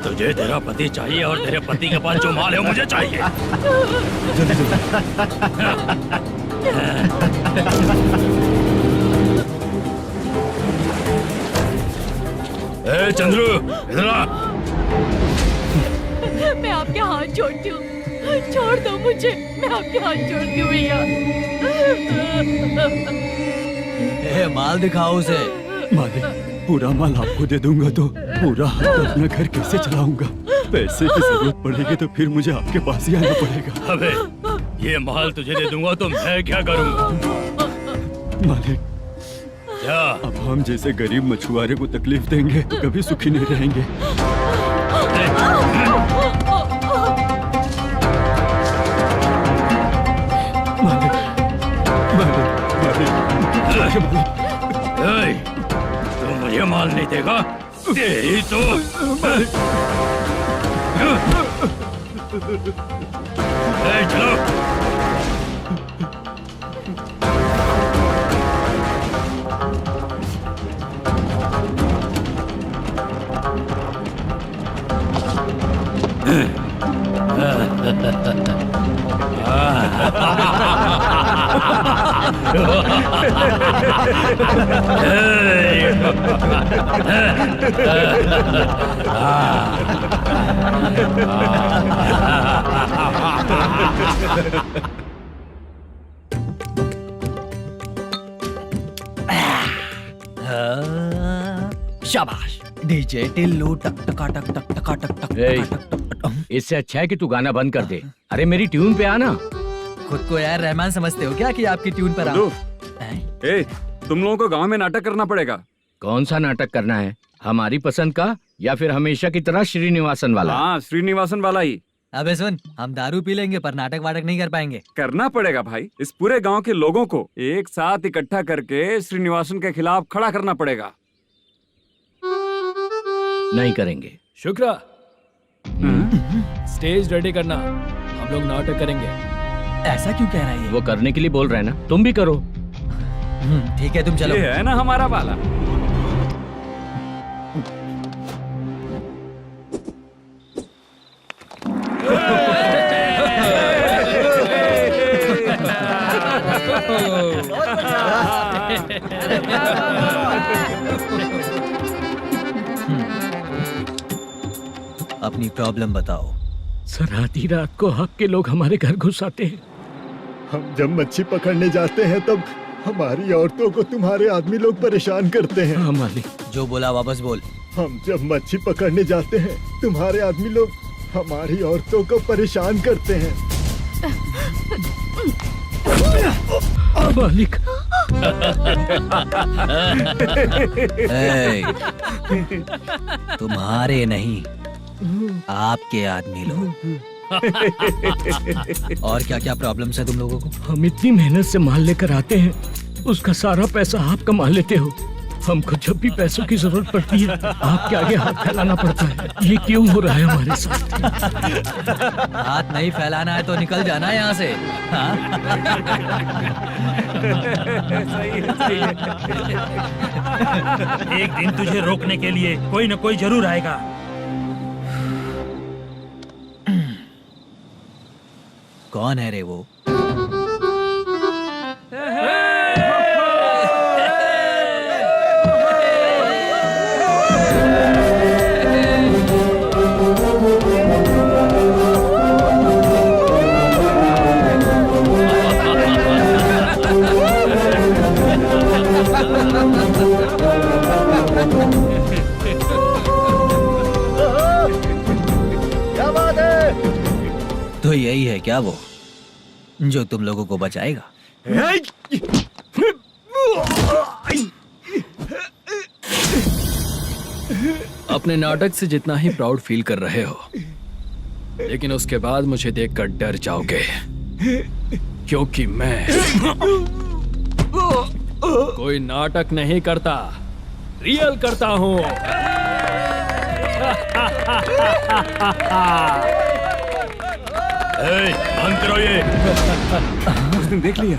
तुझे तेरा पति चाहिए और तेरे पति के पास जो माल है वो मुझे चाहिए। ए चंद्रू, इधर आ। मैं आपके हाथ जोड़ती हूँ, छोड़ दो मुझे, मैं आपके हाथ जोड़ती हूँ भैया। माल दिखाओ उसे। मालिक, पूरा माल आपको दे दूंगा तो पूरा अपना घर कैसे चलाऊंगा? पैसे की जरूरत पड़ेगी तो फिर मुझे आपके पास ही आना पड़ेगा। अबे, ये माल तुझे दे दूंगा तो मैं क्या करूंगा? मालिक, क्या? अब हम जैसे गरीब मछुआरे को तकलीफ देंगे तो कभी सुखी नहीं रहेंगे। मालिक, मालिक, मालिक, तू मुझे माल नहीं देगा? तेरी तो चलो। शाबाश डीजे टिल्लू टक टका टक टक टका टक टक टक टक। इससे अच्छा है कि तू गाना बंद कर दे। अरे मेरी ट्यून पे आना। खुद को यार रहमान समझते हो क्या कि आपकी ट्यून पर आओ? ए, तुम लोगों को गांव में नाटक करना पड़ेगा। कौन सा नाटक करना है? हमारी पसंद का या फिर हमेशा की तरह श्रीनिवासन वाला? हाँ, श्रीनिवासन वाला ही। अबे सुन, हम दारू पी लेंगे पर नाटक वाटक नहीं कर पाएंगे। करना पड़ेगा भाई। इस पूरे गांव के लोगों को एक साथ इकट्ठा करके श्रीनिवासन के खिलाफ खड़ा करना पड़ेगा। नहीं करेंगे। शुक्रा, स्टेज रेडी करना, हम लोग नाटक करेंगे। ऐसा क्यों कह रहा है ये? वो करने के लिए बोल रहे हैं ना, तुम भी करो। ठीक है, तुम चलो। ये है ना हमारा वाला। अपनी प्रॉब्लम बताओ। सर, आधी रात को आपके लोग हमारे घर घुस आते हैं। हम जब मच्छी पकड़ने जाते हैं तब हमारी औरतों को तुम्हारे आदमी लोग परेशान करते हैं। हाँ मालिक। जो बोला वापस बोल। हम जब मच्छी पकड़ने जाते हैं तुम्हारे आदमी लोग हमारी औरतों को परेशान करते हैं। मालिक। तुम्हारे नहीं, आपके आदमी लोग। और क्या क्या प्रॉब्लम्स है तुम लोगों को? हम इतनी मेहनत से माल लेकर आते हैं, उसका सारा पैसा आप कमा लेते हो। हमको जब भी पैसों की जरूरत पड़ती है आपके आगे हाथ फैलाना पड़ता है। ये क्यों हो रहा है हमारे साथ? हाथ नहीं फैलाना है तो निकल जाना यहाँ से। हाँ? सही है। एक दिन तुझे रोकने के लिए कोई न कोई जरूर आएगा। कौन है रे वो? क्या बात है? तो यही है क्या वो जो तुम लोगों को बचाएगा? अपने नाटक से जितना ही प्राउड फील कर रहे हो, लेकिन उसके बाद मुझे देखकर डर जाओगे, क्योंकि मैं कोई नाटक नहीं करता, रियल करता हूँ। बंद करो ये। उसने देख लिया।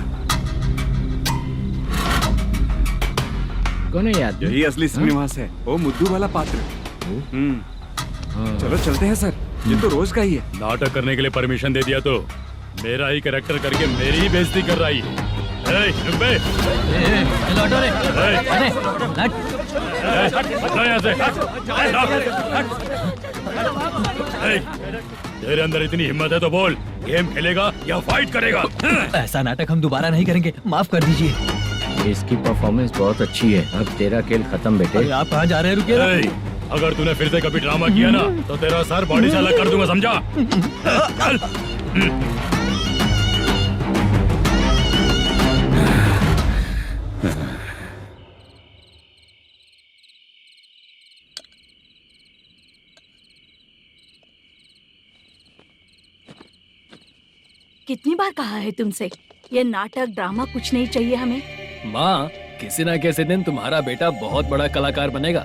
कौन है याद? यही असली श्रीनिवास है, वो मुद्दू वाला पात्र। चलो चलते हैं सर, ये तो रोज का ही है। नाटक करने के लिए परमिशन दे दिया तो मेरा ही कैरेक्टर करके मेरी ही बेइज्जती कर रही है। चुप बे। लौटो रे। अरे हट। हटो यहाँ से। तेरे अंदर इतनी हिम्मत है तो बोल, गेम खेलेगा या फाइट करेगा? ऐसा नाटक हम दोबारा नहीं करेंगे, माफ कर दीजिए। इसकी परफॉर्मेंस बहुत अच्छी है। अब तेरा खेल खत्म बेटे। अरे आप कहाँ जा रहे हैं? रुकिए ना। अगर तूने फिर से कभी ड्रामा किया ना तो तेरा सर बॉडी से अलग कर दूंगा, समझा? चल। कितनी बार कहा है तुमसे, ये नाटक ड्रामा कुछ नहीं चाहिए हमें। माँ, किसी ना किसी दिन तुम्हारा बेटा बहुत बड़ा कलाकार बनेगा।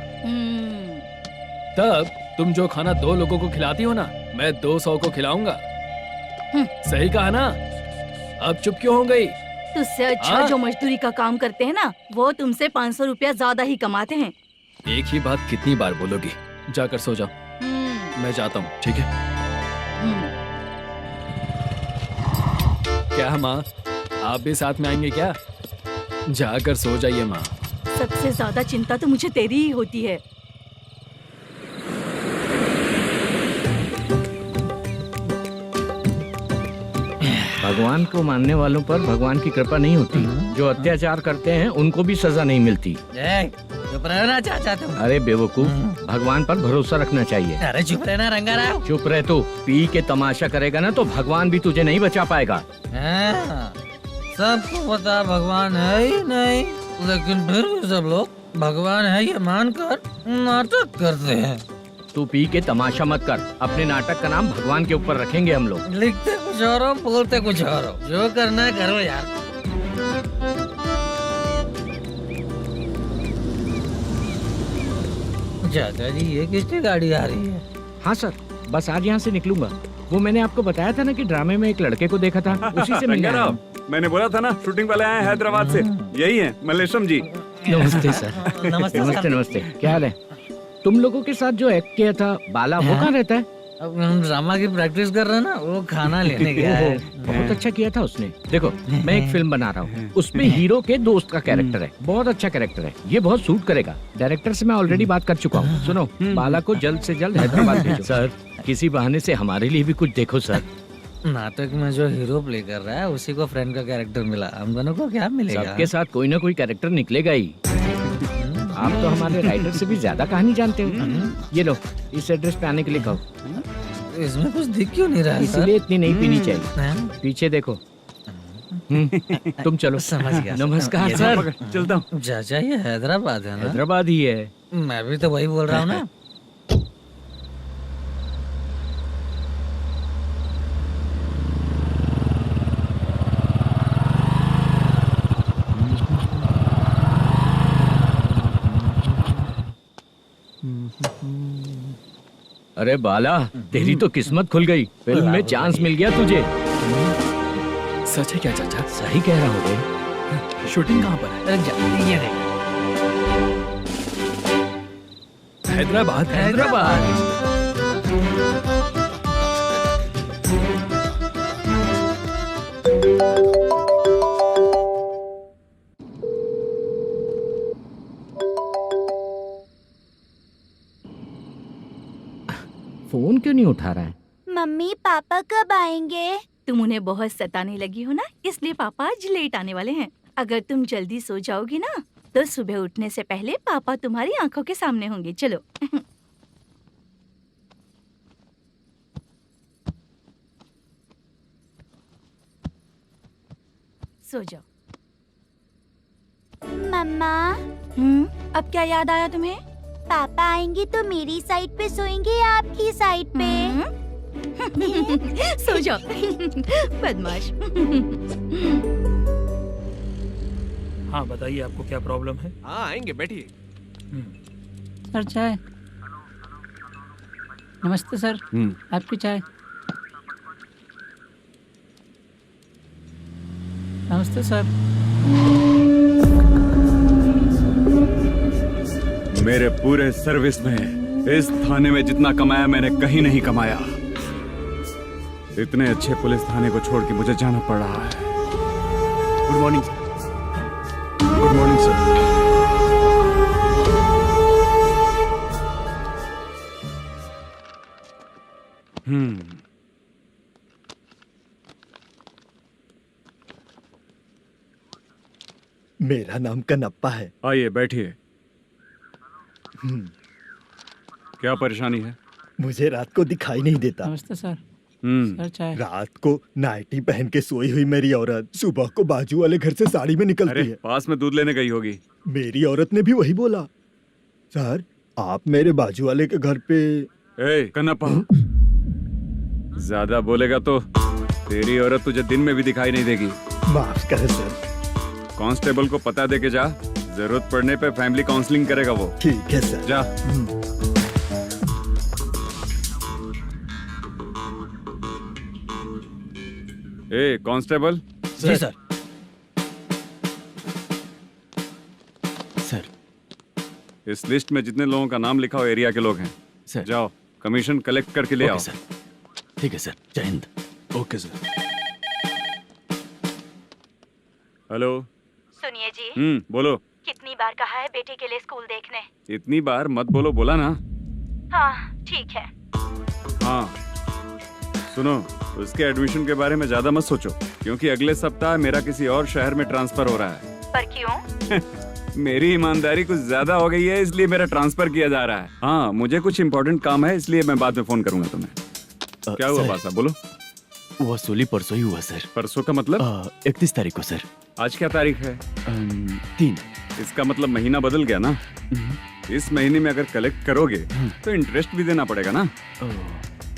तब तुम जो खाना 2 लोगों को खिलाती हो ना, मैं 200 को खिलाऊंगा। सही कहा ना? अब चुप क्यों हो गई? तुझसे अच्छा जो मजदूरी का काम करते हैं ना, वो तुमसे 500 रुपया ज्यादा ही कमाते हैं। एक ही बात कितनी बार बोलोगी? जाकर सो जाओ। मैं जाता हूँ, ठीक है? क्या माँ, आप भी साथ में आएंगे क्या? जाकर सो जाइए माँ। सबसे ज्यादा चिंता तो मुझे तेरी ही होती है। भगवान को मानने वालों पर भगवान की कृपा नहीं होती। जो अत्याचार करते हैं उनको भी सजा नहीं मिलती। चुप रहना चाचा तुम। अरे बेवकूफ, भगवान पर भरोसा रखना चाहिए। अरे चुप रहना रंगाराव। चुप रह तू। पी के तमाशा करेगा ना तो भगवान भी तुझे नहीं बचा पाएगा। सबको पता भगवान है ही नहीं, लेकिन फिर भी सब लोग भगवान है ये मानकर नाटक करते हैं। तू पी के तमाशा मत कर। अपने नाटक का नाम भगवान के ऊपर रखेंगे हम लोग। लिखते कुछ और हो, बोलते कुछ और हो। जो करना है करो यार। चाचा जी, ये किसकी गाड़ी आ रही है? हाँ सर, बस आज यहाँ से निकलूंगा। वो मैंने आपको बताया था ना कि ड्रामे में एक लड़के को देखा था, उसी से मिलने आया हूँ। मैंने बोला था ना, शूटिंग वाले आए हैं हैदराबाद से। यही है मल्लेशम जी। नमस्ते सर। नमस्ते नमस्ते नमस्ते। क्या हाल है? तुम लोगों के साथ जो एक्ट किया था बाला, वो कहाँ रहता है? अब हम ड्रामा की प्रैक्टिस कर रहे हैं ना, वो खाना लेने गया है। बहुत अच्छा किया था उसने। देखो, मैं एक फिल्म बना रहा हूँ, उसमें हीरो के दोस्त का कैरेक्टर है। बहुत अच्छा कैरेक्टर है, ये बहुत सूट करेगा। डायरेक्टर से मैं ऑलरेडी बात कर चुका हूँ। सुनो, बाला को जल्द से जल्द हैदराबाद भेजो। सर, किसी बहाने से हमारे लिए भी कुछ देखो सर। नाटक में जो हीरो प्ले कर रहा है उसी को फ्रेंड का कैरेक्टर मिला। हम दोनों को क्या मिलेगा? सबके साथ कोई ना कोई कैरेक्टर निकलेगा ही। आप तो हमारे राइटर से भी ज्यादा कहानी जानते हो। ये लो, इस एड्रेस पे आने के लिए कहो। इसमें कुछ दिख क्यों नहीं रहा है? इसलिए इतनी नहीं पीनी चाहिए। पीछे देखो। तुम चलो। समझ गया। नमस्कार सर। चलता हूँ। चाचा, ये हैदराबाद है ना? हैदराबाद ही है। मैं भी तो वही बोल रहा हूँ ना। अरे बाला, तेरी तो किस्मत खुल गई। फिल्म में चांस मिल गया तुझे। सच है क्या चाचा? सही कह रहा हूँ। शूटिंग कहाँ पर है? ये देख। हैदराबाद। हैदराबाद। फोन क्यों नहीं उठा रहा है? मम्मी पापा कब आएंगे? तुम उन्हें बहुत सताने लगी हो ना, इसलिए पापा आज लेट आने वाले हैं। अगर तुम जल्दी सो जाओगी ना, तो सुबह उठने से पहले पापा तुम्हारी आंखों के सामने होंगे। चलो। सो जाओ। मम्मा, अब क्या याद आया तुम्हें? पापा आएंगे तो मेरी साइड पे सोएंगे या आपकी साइड पे? सो जाओ। बदमाश। हाँ बताइए, आपको क्या प्रॉब्लम है? हाँ आएंगे, बैठिए। सर चाय। नमस्ते सर, आपकी चाय। नमस्ते सर। मेरे पूरे सर्विस में इस थाने में जितना कमाया मैंने कहीं नहीं कमाया। इतने अच्छे पुलिस थाने को छोड़ के मुझे जाना पड़ रहा है। Good morning sir. Good morning sir. मेरा नाम कनप्पा है। आइए बैठिए। क्या परेशानी है? मुझे रात को दिखाई नहीं देता। नमस्ते सर। हम्म। सर चाय। रात को नाइटी पहन के सोई हुई मेरी औरत सुबह को बाजू वाले घर से साड़ी में निकलती अरे है। पास में दूध लेने गई होगी। मेरी औरत ने भी वही बोला। सर आप मेरे बाजू वाले के घर पे। ए कन्नप्पा, ज्यादा बोलेगा तो तेरी औरत तुझे दिन में भी दिखाई नहीं देगी। माफ करें सर। कांस्टेबल को पता दे के जा, जरूरत पड़ने पे फैमिली काउंसलिंग करेगा वो। ठीक है सर। जा। ए कांस्टेबल। जी सर। सर इस लिस्ट में जितने लोगों का नाम लिखा हो एरिया के लोग हैं, सर। जाओ कमीशन कलेक्ट करके ले आओ। सर ठीक है सर। जय हिंद। Okay sir. हेलो। सुनिए जी, बोलो। कितनी बार कहा है बेटे के लिए स्कूल देखने? इतनी बार मत बोलो, बोला ना। हाँ ठीक है। हाँ सुनो, उसके एडमिशन के बारे में ज्यादा मत सोचो, क्योंकि अगले सप्ताह मेरा किसी और शहर में ट्रांसफर हो रहा है। पर क्यों? मेरी ईमानदारी कुछ ज्यादा हो गई है, इसलिए मेरा ट्रांसफर किया जा रहा है। हाँ मुझे कुछ इम्पोर्टेंट काम है, इसलिए मैं बाद में फोन करूंगा तुम्हें। क्या हुआ बासा, बोलो। वसूली परसों ही हुआ सर। परसों का मतलब? 31 तारीख को सर। आज क्या तारीख है? 3। इसका मतलब महीना बदल गया ना। इस महीने में अगर कलेक्ट करोगे तो इंटरेस्ट भी देना पड़ेगा ना।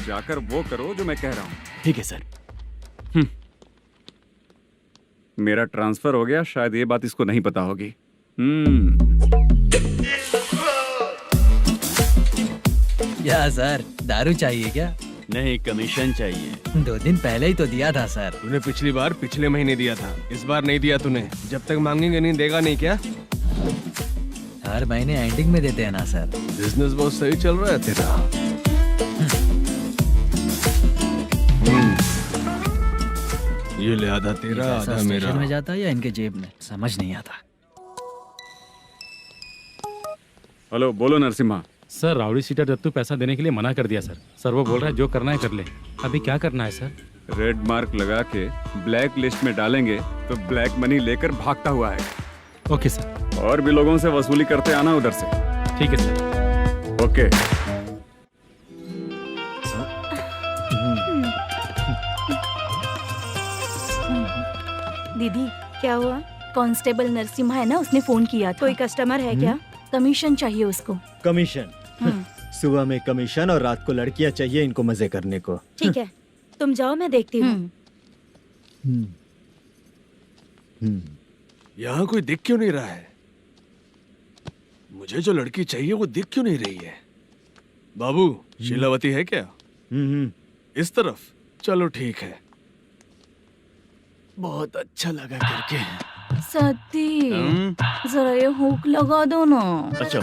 जाकर वो करो जो मैं कह रहा हूँ। ठीक है सर। मेरा ट्रांसफर हो गया, शायद ये बात इसको नहीं पता होगी। क्या सर, दारू चाहिए क्या? नहीं, कमीशन चाहिए। 2 दिन पहले ही तो दिया था सर। तूने पिछली बार पिछले महीने दिया था, इस बार नहीं दिया तूने। जब तक मांगेंगे नहीं देगा नहीं क्या? हर महीने एंडिंग में देते हैं ना सर। बिजनेस बहुत सही चल रहा है तेरा। ये ले आधा तेरा, आधा मेरा। में जाता है या इनके जेब में, समझ नहीं आता। हेलो, बोलो Narasimha. Sir rowdy seater Dattu पैसा देने के लिए मना कर दिया सर। सर वो बोल रहा है जो करना है कर ले। अभी क्या करना है सर? रेड मार्क लगा के ब्लैक लिस्ट में डालेंगे तो ब्लैक मनी लेकर भागता हुआ है। Okay sir. और भी लोगों से वसूली करते आना उधर से। ठीक है सर। ओके। दीदी क्या हुआ? कांस्टेबल नरसिम्हा है ना, उसने फोन किया था। कोई कस्टमर है क्या? कमीशन चाहिए उसको। कमीशन? सुबह में कमीशन और रात को लड़कियां चाहिए इनको मजे करने को। ठीक है, तुम जाओ, मैं देखती हूँ। यहाँ कोई दिख क्यों नहीं रहा है? मुझे जो लड़की चाहिए वो दिख क्यों नहीं रही है? बाबू, शीलावती है क्या? इस तरफ? चलो ठीक है। बहुत अच्छा लगा करके। सती जरा ये हुक लगा दो ना। अच्छा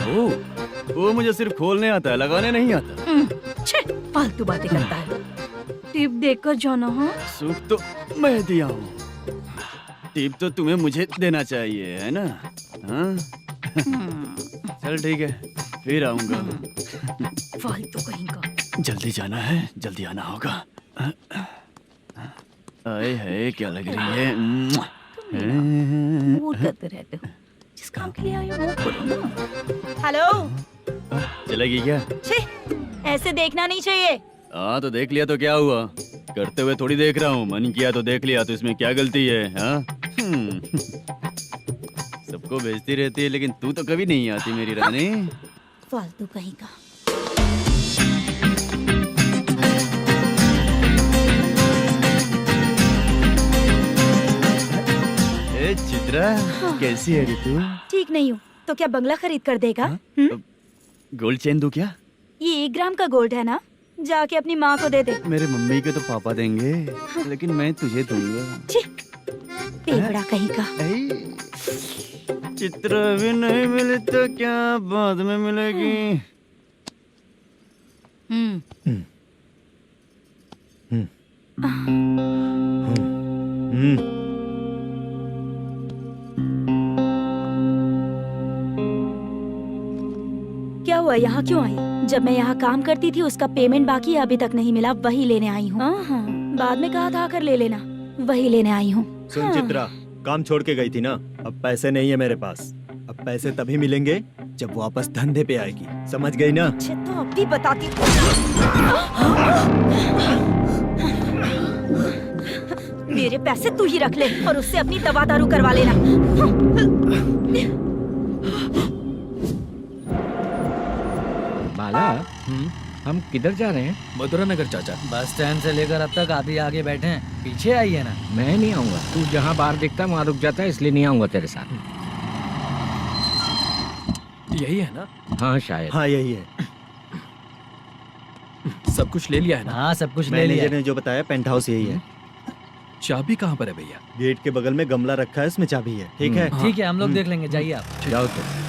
वो मुझे सिर्फ खोलने आता है, लगाने नहीं आता। छे, फालतू बातें करता है। टिप देकर जाना। हाँ सुख तो मैं दिया हूँ, टिप तो तुम्हें मुझे देना चाहिए, है ना? हाँ? चल ठीक है, फिर आऊंगा। फालतू कहीं का। जल्दी जाना है, जल्दी आना होगा। आए है, क्या लग रही है? वो करते रहते हो, जिस काम के लिए आए हो वो करो ना। हेलो, चलेगी क्या? छे, ऐसे देखना नहीं चाहिए। हाँ तो देख लिया तो क्या हुआ? करते हुए थोड़ी देख रहा हूँ, मन किया तो देख लिया, तो इसमें क्या गलती है? हाँ? सबको भेजती रहती है, लेकिन तू तो कभी नहीं आती मेरी रानी। फालतू कहीं का। चित्रा, कैसी है रे तू? ठीक नहीं हूँ तो क्या बंगला खरीद कर देगा? गोल्ड चेन दूं क्या? ये 1 ग्राम का गोल्ड है ना, जाके अपनी माँ को दे दे। मेरे मम्मी के तो पापा देंगे, लेकिन मैं तुझे दूंगा। पेवड़ा कहीं का। चित्रा भी नहीं मिली तो क्या बाद में मिलेगी? क्या हुआ, यहाँ क्यों आई? जब मैं यहाँ काम करती थी उसका पेमेंट बाकी अभी तक नहीं मिला, वही लेने आई हूँ। हाँ, बाद में कहा था आकर ले लेना, वही लेने आई हूँ। सुन चित्रा, काम छोड़ के गई थी ना, अब पैसे नहीं है मेरे पास। अब पैसे तभी मिलेंगे जब वापस धंधे पे आएगी, समझ गई ना? अच्छा तो अब भी बताती हूँ। मेरे पैसे तू ही रख ले और उससे अपनी दवा दारू करवा लेना। बाला, हम किधर जा रहे हैं? मथुरा नगर चाचा। बस स्टैंड से लेकर अब तक आप ही आगे बैठे हैं, पीछे आइए ना। मैं नहीं आऊंगा, तू जहाँ बाहर दिखता है वहाँ रुक जाता है, इसलिए नहीं आऊंगा तेरे साथ। यही है ना? हाँ शायद। हाँ यही है। सब कुछ ले लिया है ना? हाँ सब कुछ ले लिया। मैनेजर ने जो बताया पेंट हाउस यही है। चाबी कहाँ पर है भैया? गेट के बगल में गमला रखा है, उसमें चाबी है। ठीक है? ठीक है, हम लोग देख लेंगे, जाइए आप। जाओ तो।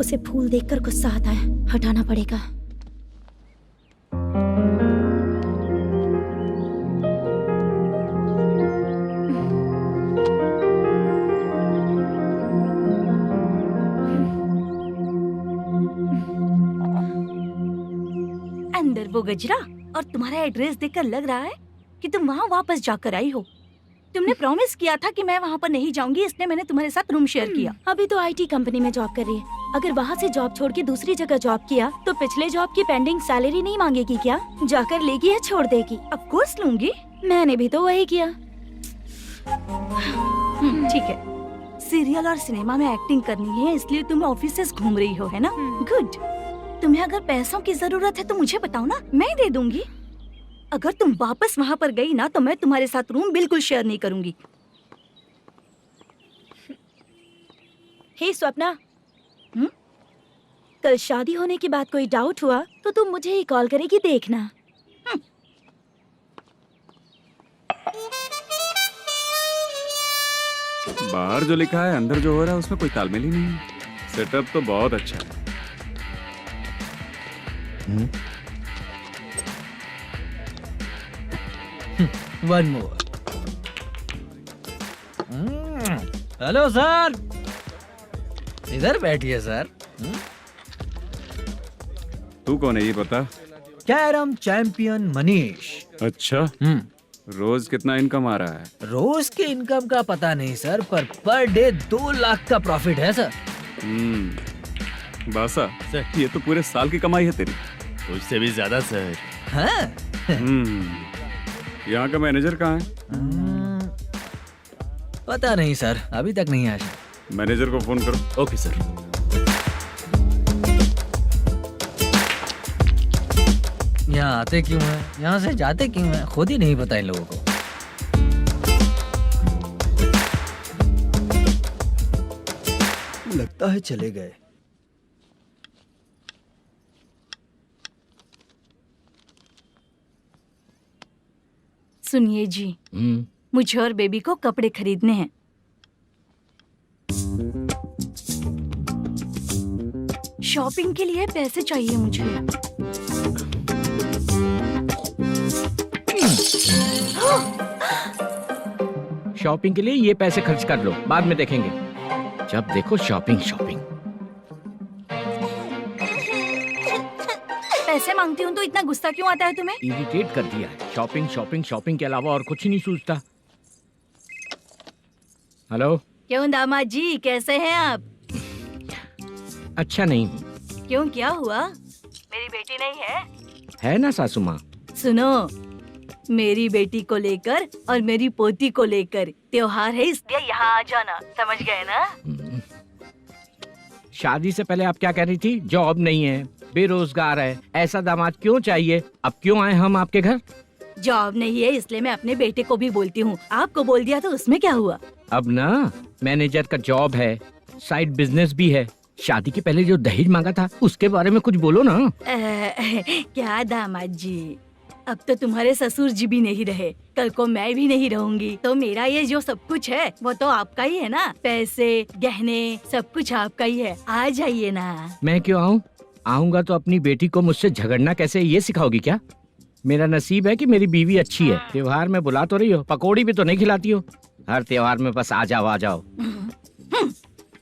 उसे फूल देखकर गुस्सा आता है, हटाना पड़ेगा। अंदर वो गजरा और तुम्हारा एड्रेस देखकर लग रहा है कि तुम वहाँ वापस जाकर आई हो। तुमने प्रॉमिस किया था कि मैं वहाँ पर नहीं जाऊंगी, इसलिए मैंने तुम्हारे साथ रूम शेयर किया। अभी तो आईटी कंपनी में जॉब कर रही है। अगर वहाँ से जॉब छोड़ के दूसरी जगह जॉब किया तो पिछले जॉब की पेंडिंग सैलरी नहीं मांगेगी क्या? जाकर लेगी या छोड़ देगी? ऑफ कोर्स लूंगी। मैंने भी तो वही किया। ठीक है, सीरियल और सिनेमा में एक्टिंग करनी है, इसलिए तुम ऑफिसेस घूम रही हो, है ना? गुड। तुम्हें अगर पैसों की जरूरत है तो मुझे बताओ ना, मैं दे दूंगी। अगर तुम वापस वहाँ पर गई ना तो मैं तुम्हारे साथ रूम बिल्कुल शेयर नहीं करूंगी। हे स्वप्ना, कल शादी होने की बात कोई डाउट हुआ तो तुम मुझे ही कॉल करेगी, देखना। बाहर जो लिखा है अंदर जो हो रहा है उसमें कोई तालमेल ही नहीं है। सेटअप तो बहुत अच्छा है। One more. हेलो सर, इधर बैठिए सर। तू कौन है ये बता? Carrom champion Manish. अच्छा, रोज कितना इनकम आ रहा है? रोज के इनकम का पता नहीं सर, पर डे 2 लाख का प्रॉफिट है सर। बासा सर, ये तो पूरे साल की कमाई है तेरी। उससे भी ज्यादा सर। हाँ? यहाँ का मैनेजर कहाँ है? पता नहीं सर, अभी तक नहीं आया। मैनेजर को फोन करो। Okay sir. यहाँ आते क्यों हैं, यहाँ से जाते क्यों हैं, खुद ही नहीं पता इन लोगों को। लगता है चले गए। सुनिए जी, मुझे और बेबी को कपड़े खरीदने हैं। शॉपिंग के लिए पैसे चाहिए मुझे। शॉपिंग के लिए ये पैसे खर्च कर लो, बाद में देखेंगे। जब देखो शॉपिंग शॉपिंग। पैसे मांगती हूँ तो इतना गुस्सा क्यों आता है तुम्हें? इरिटेट कर दिया है। शॉपिंग शॉपिंग शॉपिंग के अलावा और कुछ नहीं सूझता। हेलो। क्यों दामाद जी, कैसे हैं आप? अच्छा नहीं हूँ। क्यों, क्या हुआ? मेरी बेटी नहीं है? है ना सासू माँ। सुनो, मेरी बेटी को लेकर और मेरी पोती को लेकर त्योहार है, इसलिए यहाँ आ जाना, समझ गए ना? शादी से पहले आप क्या कह रही थी? जॉब नहीं है, बेरोजगार है, ऐसा दामाद क्यों चाहिए? अब क्यों आए हम आपके घर? जॉब नहीं है इसलिए मैं अपने बेटे को भी बोलती हूँ, आपको बोल दिया तो उसमें क्या हुआ? अब ना मैनेजर का जॉब है, साइड बिजनेस भी है। शादी के पहले जो दहेज मांगा था उसके बारे में कुछ बोलो ना। क्या दामाद जी, अब तो तुम्हारे ससुर जी भी नहीं रहे, कल को मैं भी नहीं रहूंगी, तो मेरा ये जो सब कुछ है वो तो आपका ही है ना। पैसे गहने सब कुछ आपका ही है, आ जाइए ना। मैं क्यों आऊँ? आऊंगा तो अपनी बेटी को मुझसे झगड़ना कैसे ये सिखाओगी क्या? मेरा नसीब है कि मेरी बीवी अच्छी है। त्योहार में बुला तो रही हो, पकौड़ी भी तो नहीं खिलाती हो। हर त्योहार में बस आ जाओ आ जाओ।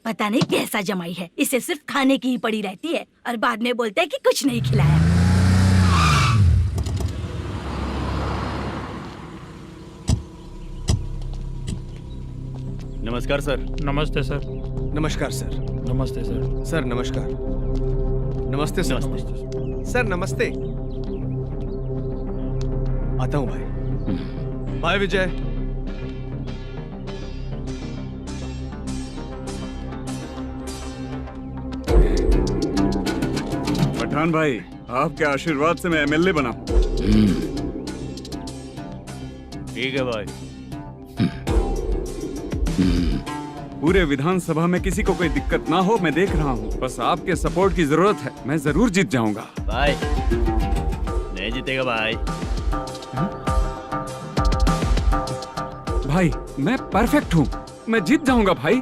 पता नहीं कैसा जमाई है, इसे सिर्फ खाने की ही पड़ी रहती है और बाद में बोलते है कि कुछ नहीं खिलाया। नमस्कार सर। नमस्ते सर। नमस्कार सर। नमस्ते सर। सर नमस्कार। नमस्ते सर। सर नमस्ते। आता हूँ भाई। बाय विजय। पठान भाई, आपके आशीर्वाद से मैं एमएलए बना। ठीक है भाई। पूरे विधानसभा में किसी को कोई दिक्कत ना हो, मैं देख रहा हूँ। बस आपके सपोर्ट की जरूरत है, मैं जरूर जीत जाऊंगा। भाई नहीं जीतेगा भाई। भाई मैं परफेक्ट हूँ, मैं जीत जाऊंगा भाई।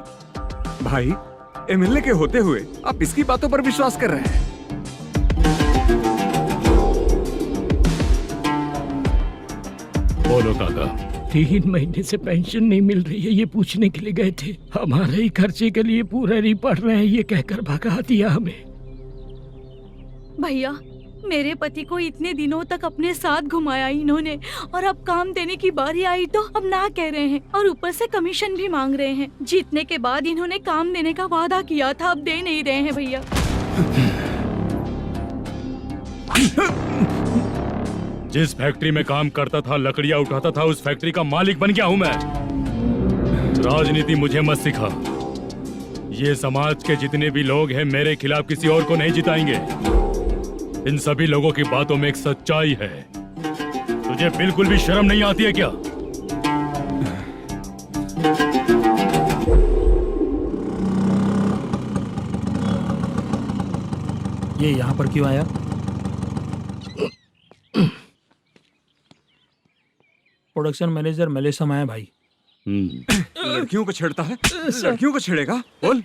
भाई एमएलए के होते हुए आप इसकी बातों पर विश्वास कर रहे हैं? बोलो काका। 3 महीने से पेंशन नहीं मिल रही है, ये पूछने के लिए गए थे। हमारे ही खर्चे के लिए पूरा नहीं पड़ रहे हैं, ये कहकर भगा दिया हमें। भैया मेरे पति को इतने दिनों तक अपने साथ घुमाया इन्होंने, और अब काम देने की बारी आई तो अब ना कह रहे हैं, और ऊपर से कमीशन भी मांग रहे हैं। जीतने के बाद इन्होंने काम देने का वादा किया था, अब दे नहीं रहे हैं भैया। जिस फैक्ट्री में काम करता था, लकड़ियां उठाता था, उस फैक्ट्री का मालिक बन गया हूं मैं। राजनीति मुझे मत सिखा। ये समाज के जितने भी लोग हैं मेरे खिलाफ किसी और को नहीं जिताएंगे। इन सभी लोगों की बातों में एक सच्चाई है। तुझे बिल्कुल भी शर्म नहीं आती है क्या? ये यहाँ पर क्यों आया? प्रोडक्शन मैनेजर मलेशम आया भाई। लड़कियों को छेड़ता है, लड़कियों को छेड़ेगा? बोल।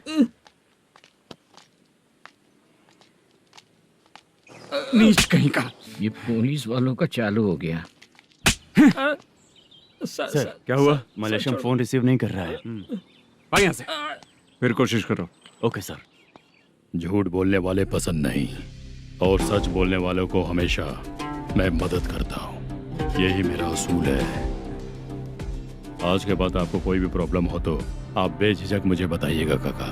नीच कहीं का। ये पुलिस वालों का चालू हो गया। सर क्या हुआ? मलेशियन फोन रिसीव नहीं कर रहा है। आ यहाँ से, फिर कोशिश करो। Okay sir. झूठ बोलने वाले पसंद नहीं, और सच बोलने वालों को हमेशा मैं मदद करता हूँ। यही मेरा असूल है। आज के बाद आपको कोई भी प्रॉब्लम हो तो आप बेझिझक मुझे बताइएगा काका।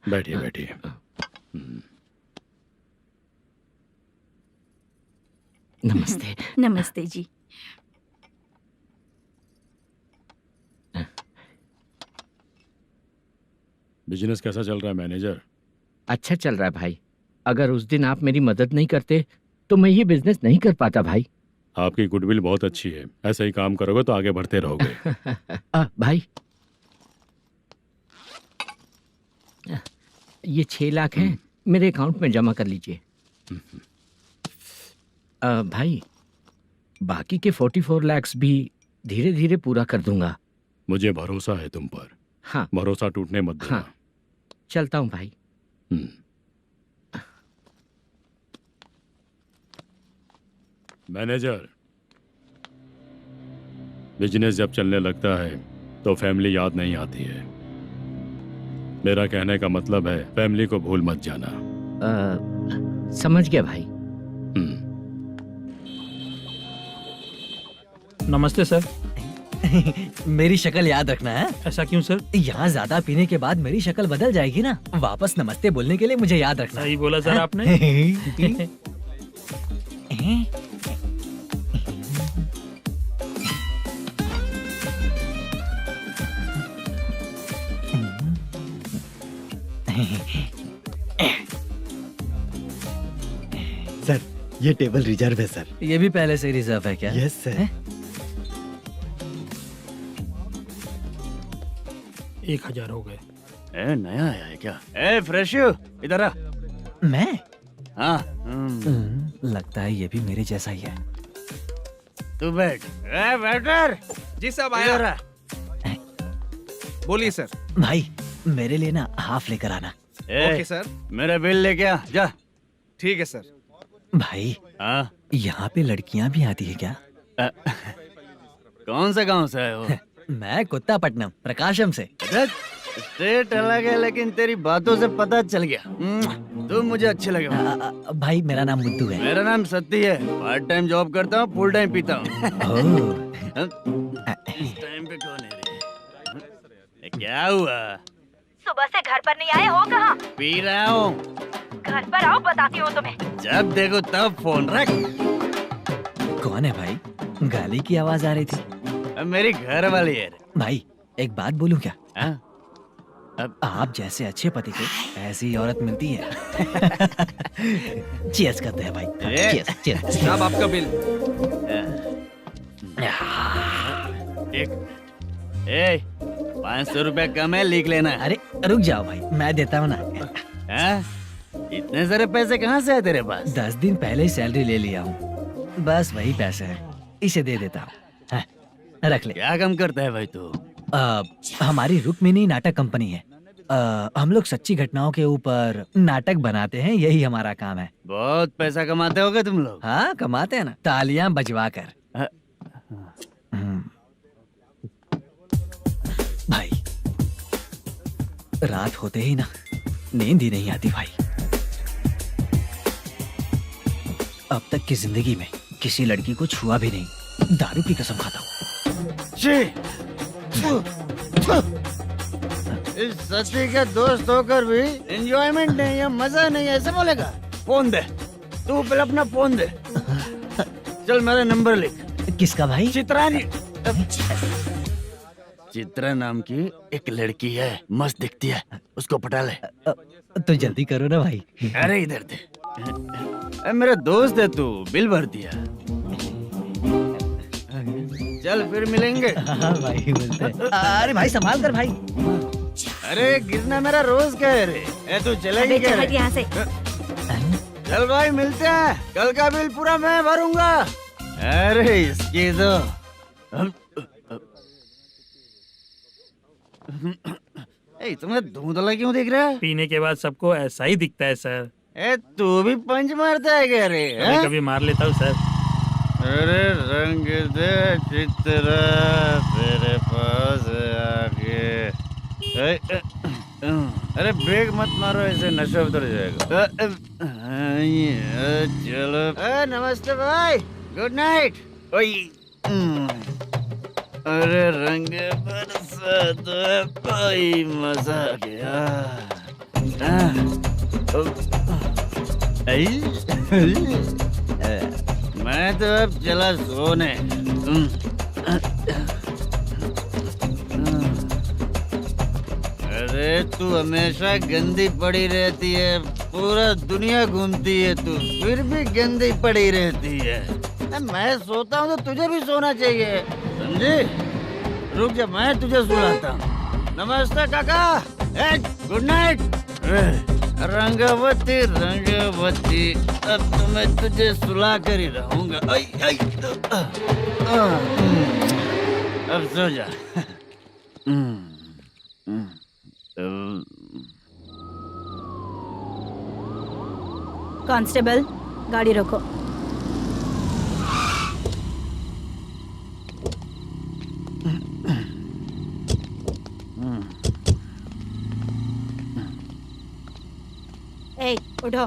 बैठिए बैठिए। नमस्ते। नमस्ते जी। बिजनेस कैसा चल रहा है मैनेजर? अच्छा चल रहा है भाई। अगर उस दिन आप मेरी मदद नहीं करते तो मैं ये बिजनेस नहीं कर पाता भाई। आपकी गुडविल बहुत अच्छी है, ऐसा ही काम करोगे तो आगे बढ़ते रहोगे। भाई ये 6 लाख हैं, मेरे अकाउंट में जमा कर लीजिए। भाई बाकी के 44 लाख भी धीरे धीरे पूरा कर दूंगा। मुझे भरोसा है तुम पर। हाँ भरोसा टूटने मत देना। हाँ चलता हूँ भाई। मैनेजर, बिजनेस जब चलने लगता है तो फैमिली याद नहीं आती है। मेरा कहने का मतलब है फैमिली को भूल मत जाना। समझ गया भाई। नमस्ते सर। मेरी शक्ल याद रखना है। ऐसा क्यों सर? यहाँ ज्यादा पीने के बाद मेरी शक्ल बदल जाएगी ना, वापस नमस्ते बोलने के लिए मुझे याद रखना। सही बोला सर आपने। सर ये टेबल रिजर्व है सर। ये भी पहले से रिजर्व है क्या? Yes sir. 1000 हो गए। ए नया आया है क्या? ए फ्रेश इधर आ। मैं? हाँ लगता है ये भी मेरे जैसा ही है। तू बैठ। ए वेटर जी साहब इधर आ। बोलिए सर। भाई मेरे लिए ना हाफ लेकर आना। ए, सर। मेरा बिल लेके आ जा। ठीक है सर। भाई हाँ यहाँ पे लड़कियाँ भी आती है क्या? कौन सा गांव से है वो? मैं कुत्तापट्टनम प्रकाशम से। स्टेट अलग है लेकिन तेरी बातों से पता चल गया। तुम मुझे अच्छे लगे। भाई मेरा नाम मुद्दू है। मेरा नाम सत्ती है। पार्ट टाइम जॉब करता हूँ, फुल टाइम पीता हूँ। इस टाइम पे कौन है रे? क्या हुआ? सुबह से घर पर नहीं आए हो कहाँ? पी रहा हूँ। घर पर आओ, बताती हूँ तुम्हें। जब देखो तब फोन रख। कौन है भाई? गाली की आवाज आ रही थी। अब मेरी घर वाली है। भाई एक बात बोलूं क्या? हाँ? आप जैसे अच्छे पति को ऐसी औरत मिलती है। चीयर्स करते हैं भाई। Cheers cheers. साहब आपका बिल। एक 500 रुपया कम है, लिख लेना। अरे रुक जाओ भाई, मैं देता हूँ ना। हाँ? इतने सारे पैसे कहाँ से है तेरे पास? 10 दिन पहले ही सैलरी ले लिया हूँ, बस वही पैसे हैं, इसे दे देता हूँ। हाँ, रख ले। क्या काम करता है भाई तू? हमारी रुक्मिणी नाटक कंपनी है। हम लोग सच्ची घटनाओं के ऊपर नाटक बनाते हैं, यही हमारा काम है। बहुत पैसा कमाते होगे तुम लोग। हाँ कमाते हैं ना, तालियां बजवा कर। भाई रात होते ही ना नींद ही नहीं आती भाई। अब तक की जिंदगी में किसी लड़की को छुआ भी नहीं, दारू की कसम खाता हूँ। इस सच्ची का दोस्त होकर भी एंजॉयमेंट नहीं है, मजा नहीं है, ऐसे बोलेगा? फोन दे, तू पहले अपना फोन दे। चल मेरा नंबर लिख। किसका भाई? चित्रानी। चित्रा नाम की एक लड़की है, मस्त दिखती है, उसको पटा ले। तो जल्दी करो ना भाई। अरे इधर दे। मेरा दोस्त है तू, बिल भर दिया। चल फिर मिलेंगे। हाँ भाई मिलते हैं। अरे भाई संभाल कर भाई। अरे गिरना मेरा रोज का है रे। तू चलेगी क्या? यहाँ से। चल भाई मिलते हैं, कल का बिल पूरा मैं भरूंगा। अरे इसकी तो तुम्हें धुंधला क्यों दिख रहा है? पीने के बाद सबको ऐसा ही दिखता है सर। तू भी पंच मारता है क्या रे? कभी कभी मार लेता हूँ सर। अरे रंग दे चित्रा तेरे पास आके। अरे ब्रेक मत मारो, ऐसे नशा उतर जाएगा। चलो। नमस्ते भाई, गुड नाइट। अरे रंग बरसात भाई, मजा आ गया। मैं तो अब चला सोने। अरे तू हमेशा गंदी पड़ी रहती है, पूरा दुनिया घूमती है तू, फिर भी गंदी पड़ी रहती है। मैं सोता हूँ तो तुझे भी सोना चाहिए, समझे? रुक जा, मैं तुझे सुलाता हूँ। नमस्ते काका, गुड नाइट। रंगवती रंगवती, अब तो मैं तुझे सुला कर ही रहूंगा। अब सो जा। कांस्टेबल, गाड़ी रोको। ए, उठो।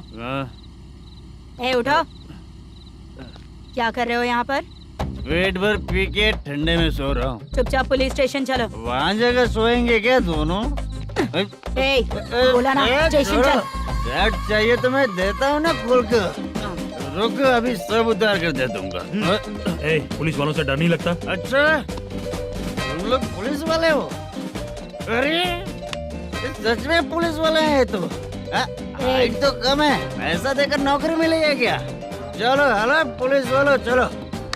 उठो। क्या कर रहे हो यहाँ पर? पेट भर पी के ठंडे में सो रहा हूँ। चुपचाप पुलिस स्टेशन चलो। वहाँ जगह सोएंगे क्या दोनों? बोला ना, स्टेशन चल। शर्ट चाहिए तो मैं देता हूँ ना खोल कर। रुक, अभी सब उतार कर दे दूंगा। पुलिस वालों से डर नहीं लगता? अच्छा, तुम लोग पुलिस वाले हो? अरे सच में पुलिस वाले हैं तो हाइट तो कम है, पैसा देकर नौकरी मिलेगी क्या? चलो हेलो पुलिस वालों, चलो।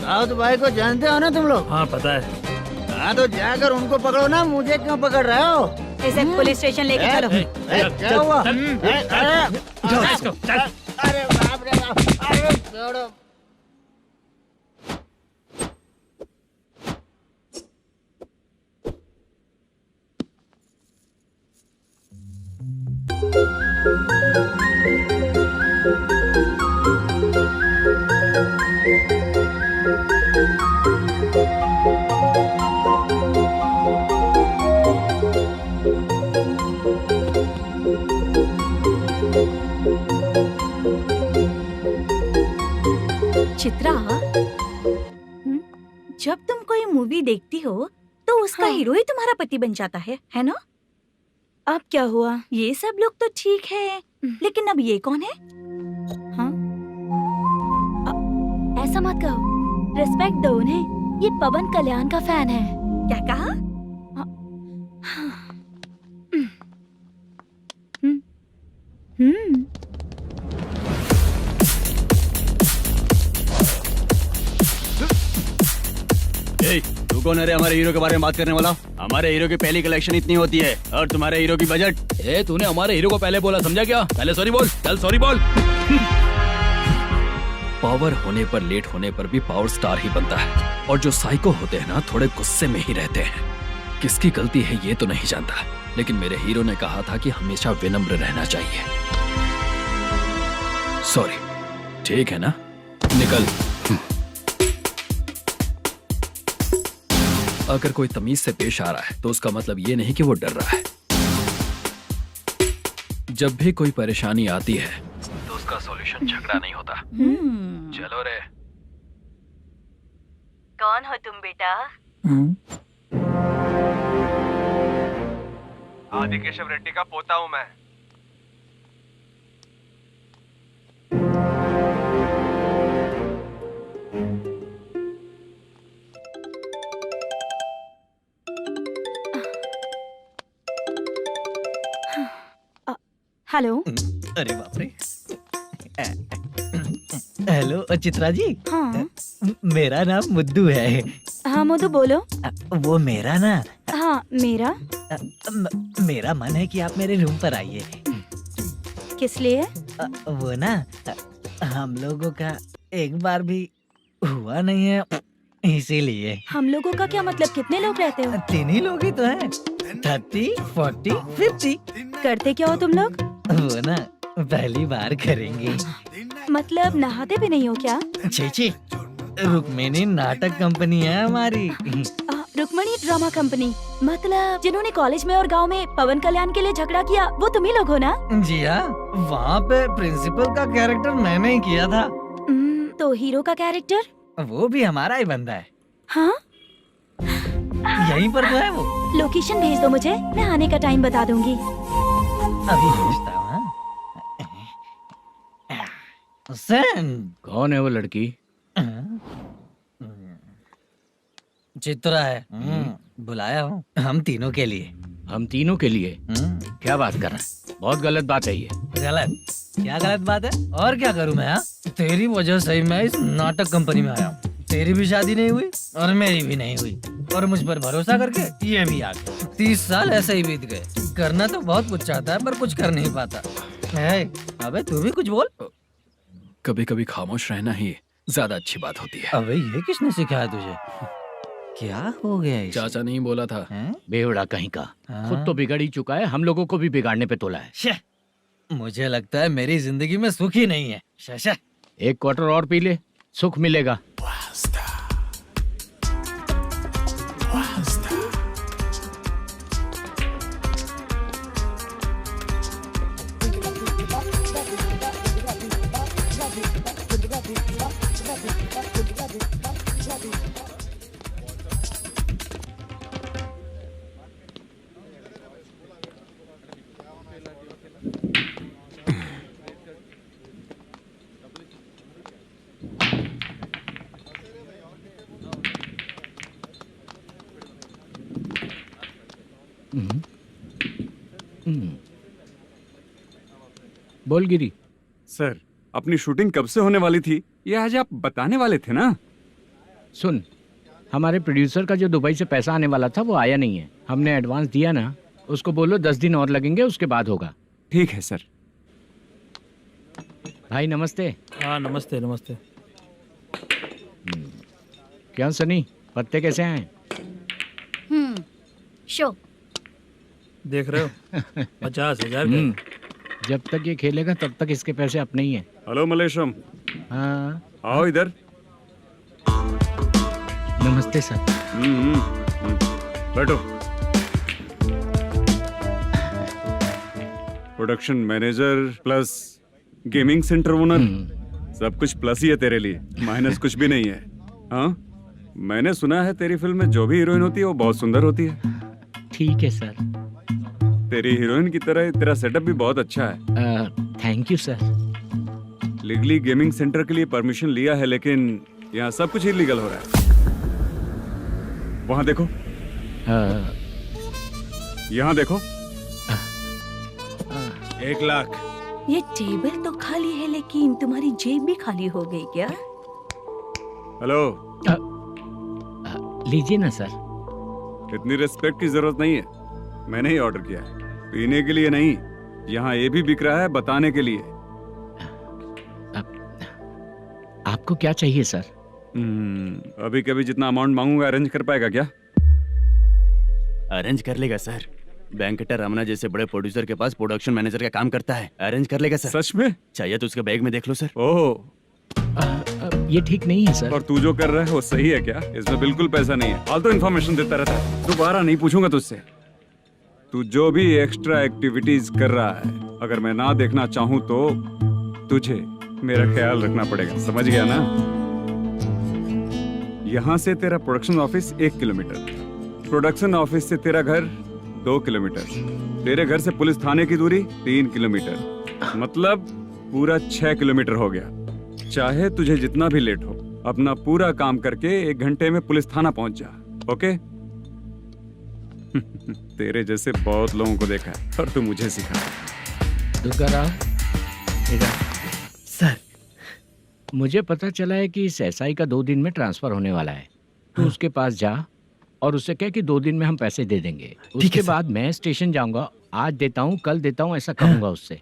दाऊद भाई को जानते हो ना तुम लोग? हाँ पता है। हाँ तो जाकर उनको पकड़ो ना, मुझे क्यों पकड़ रहे हो? इसे पुलिस स्टेशन लेके चलो। क्या हुआ? चल। अरे बाप रे बाप, अरे छोड़ो। चित्रा, जब तुम कोई मूवी देखती हो तो उसका हाँ। हीरो ही तुम्हारा पति बन जाता है ना? अब क्या हुआ? ये सब लोग तो ठीक है, लेकिन अब ये कौन है? हाँ? ऐसा मत कहो, रिस्पेक्ट दो उन्हें। ये पवन कल्याण का फैन है। क्या कहा? तू कौन है रे हमारे हीरो के बारे में बात करने वाला? हमारे हीरो की पहली कलेक्शन इतनी होती है और तुम्हारे हीरो की बजट। तूने हमारे हीरो को पहले बोला, समझा क्या? पहले सॉरी बोल, चल सॉरी बोल। पावर होने पर, लेट होने पर भी पावर स्टार ही बनता है। और जो साइको होते हैं ना, थोड़े गुस्से में ही रहते हैं। किसकी गलती है ये तो नहीं जानता, लेकिन मेरे हीरो ने कहा था कि हमेशा विनम्र रहना चाहिए। सॉरी, ठीक है ना? निकल। अगर कोई तमीज से पेश आ रहा है तो उसका मतलब ये नहीं कि वो डर रहा है। जब भी कोई परेशानी आती है तो उसका सॉल्यूशन झगड़ा नहीं होता। चलो रे। कौन हो तुम बेटा? आदि केशव रेड्डी का पोता हूँ मैं। हेलो। अरे बाप रे। हेलो चित्रा जी। हाँ मेरा नाम मुद्दू है। हाँ मधु बोलो। वो मेरा ना, हाँ मेरा। मेरा मन है कि आप मेरे रूम पर आइए। किस लिए? वो ना, हम लोगों का एक बार भी हुआ नहीं है, इसीलिए। हम लोगों का क्या मतलब? कितने लोग रहते हो? 3 ही लोग ही तो हैं। 30, 40, 50। करते क्या हो तुम लोग? वो ना पहली बार करेंगे। मतलब नहाते भी नहीं हो क्या? छी, रुक्मिणी नाटक कंपनी है हमारी। Rukmani drama company? मतलब जिन्होंने कॉलेज में और गांव में पवन कल्याण के लिए झगड़ा किया, वो तुम ही लोग हो ना? जी हाँ, वहाँ पे प्रिंसिपल का कैरेक्टर मैंने ही किया था। तो हीरो का कैरेक्टर? वो भी हमारा ही बंदा है। हाँ? यहीं पर तो है वो। लोकेशन भेज दो मुझे, मैं आने का टाइम बता दूंगी। अभी भेजता हूँ। कौन है वो लड़की? चित्रा है। बुलाया हूँ हम तीनों के लिए। हम तीनों के लिए? क्या बात कर रहा है? बहुत गलत बात है ये। गलत? क्या गलत बात है? और क्या करूँ मैं? तेरी वजह से मैं इस नाटक कंपनी में आया हूँ। तेरी भी शादी नहीं हुई और मेरी भी नहीं हुई, और मुझ पर भरोसा करके ये भी आ गया। 30 साल ऐसे ही बीत गए। करना तो बहुत कुछ चाहता है पर कुछ कर नहीं पाता। अबे तू भी कुछ बोल। कभी कभी खामोश रहना ही ज्यादा अच्छी बात होती है। अबे ये किसने सिखाया तुझे? क्या हो गया इसे? चाचा नहीं बोला था? बेवड़ा कहीं का। खुद तो बिगड़ ही चुका है, हम लोगों को भी बिगाड़ने पे तोला है। मुझे लगता है मेरी जिंदगी में सुख ही नहीं है। शशा, एक क्वार्टर और पी ले, सुख मिलेगा। बोल गिरी। सर, अपनी शूटिंग कब से होने वाली थी ये आज आप बताने वाले थे ना? सुन, हमारे प्रोड्यूसर का जो दुबई से पैसा आने वाला था वो आया नहीं है। हमने एडवांस दिया ना, उसको बोलो 10 दिन और लगेंगे, उसके बाद होगा। ठीक है सर। भाई नमस्ते। हाँ नमस्ते नमस्ते। क्या सनी, पत्ते कैसे आए? शो देख रहे हो 50,000 का। जब तक ये खेलेगा तब तक इसके पैसे अपने ही हैं। हेलो मलेशम, हाँ आओ इधर। नमस्ते सर। बैठो। Production manager plus gaming centre owner, सब कुछ प्लस ही है तेरे लिए, माइनस कुछ भी नहीं है। हाँ, मैंने सुना है तेरी फिल्म में जो भी हीरोइन होती है वो बहुत सुंदर होती है। ठीक है सर। तेरी हीरोइन की तरह तेरा सेटअप भी बहुत अच्छा है। Thank you sir. Legally gaming centre के लिए परमिशन लिया है, लेकिन यहाँ सब कुछ इलीगल हो रहा है। वहाँ देखो, यहाँ देखो। 1 लाख। ये टेबल तो खाली है लेकिन तुम्हारी जेब भी खाली हो गई क्या? हेलो, लीजिए ना सर। इतनी रिस्पेक्ट की जरूरत नहीं है, मैंने ही ऑर्डर किया है। पीने के लिए नहीं, यहाँ ये भी बिक रहा है बताने के लिए। आपको क्या चाहिए सर? अभी कभी जितना अमाउंट मांगूंगा अरेंज कर पाएगा क्या? अरेंज कर लेगा सर। वेंकटर रमना जैसे बड़े प्रोड्यूसर के पास प्रोडक्शन मैनेजर का काम करता है, अरेंज कर लेगा सर। सच में? चाहिए तो उसके बैग में देख लो सर। ओह, ये ठीक नहीं है सर। और तू जो कर रहा है वो सही है क्या? इसमें बिल्कुल पैसा नहीं है, फालतू इन्फॉर्मेशन देता रहता है। दोबारा नहीं पूछूंगा तुझसे। तू जो भी एक्स्ट्रा एक्टिविटीज कर रहा है, अगर मैं ना देखना चाहूँ तो तुझे मेरा ख्याल रखना पड़ेगा, समझ गया ना? यहाँ से तेरा production office 1 kilometre, production office से तेरा घर 2 किलोमीटर, तेरे घर से पुलिस थाने की दूरी 3 किलोमीटर, मतलब पूरा 6 किलोमीटर हो गया। चाहे तुझे जितना भी लेट हो, अपना पूरा काम करके 1 घंटे में पुलिस थाना पहुंच जा, ओके? तेरे जैसे बहुत लोगों को देखा है और तू मुझे सिखा। सर, मुझे पता चला है कि इस एसआई का 2 दिन में ट्रांसफर होने वाला है। तो उसके पास जा और उससे कह कि 2 दिन में हम पैसे दे देंगे। उसके बाद मैं स्टेशन जाऊंगा, आज देता हूँ कल देता हूँ ऐसा कहूंगा उससे।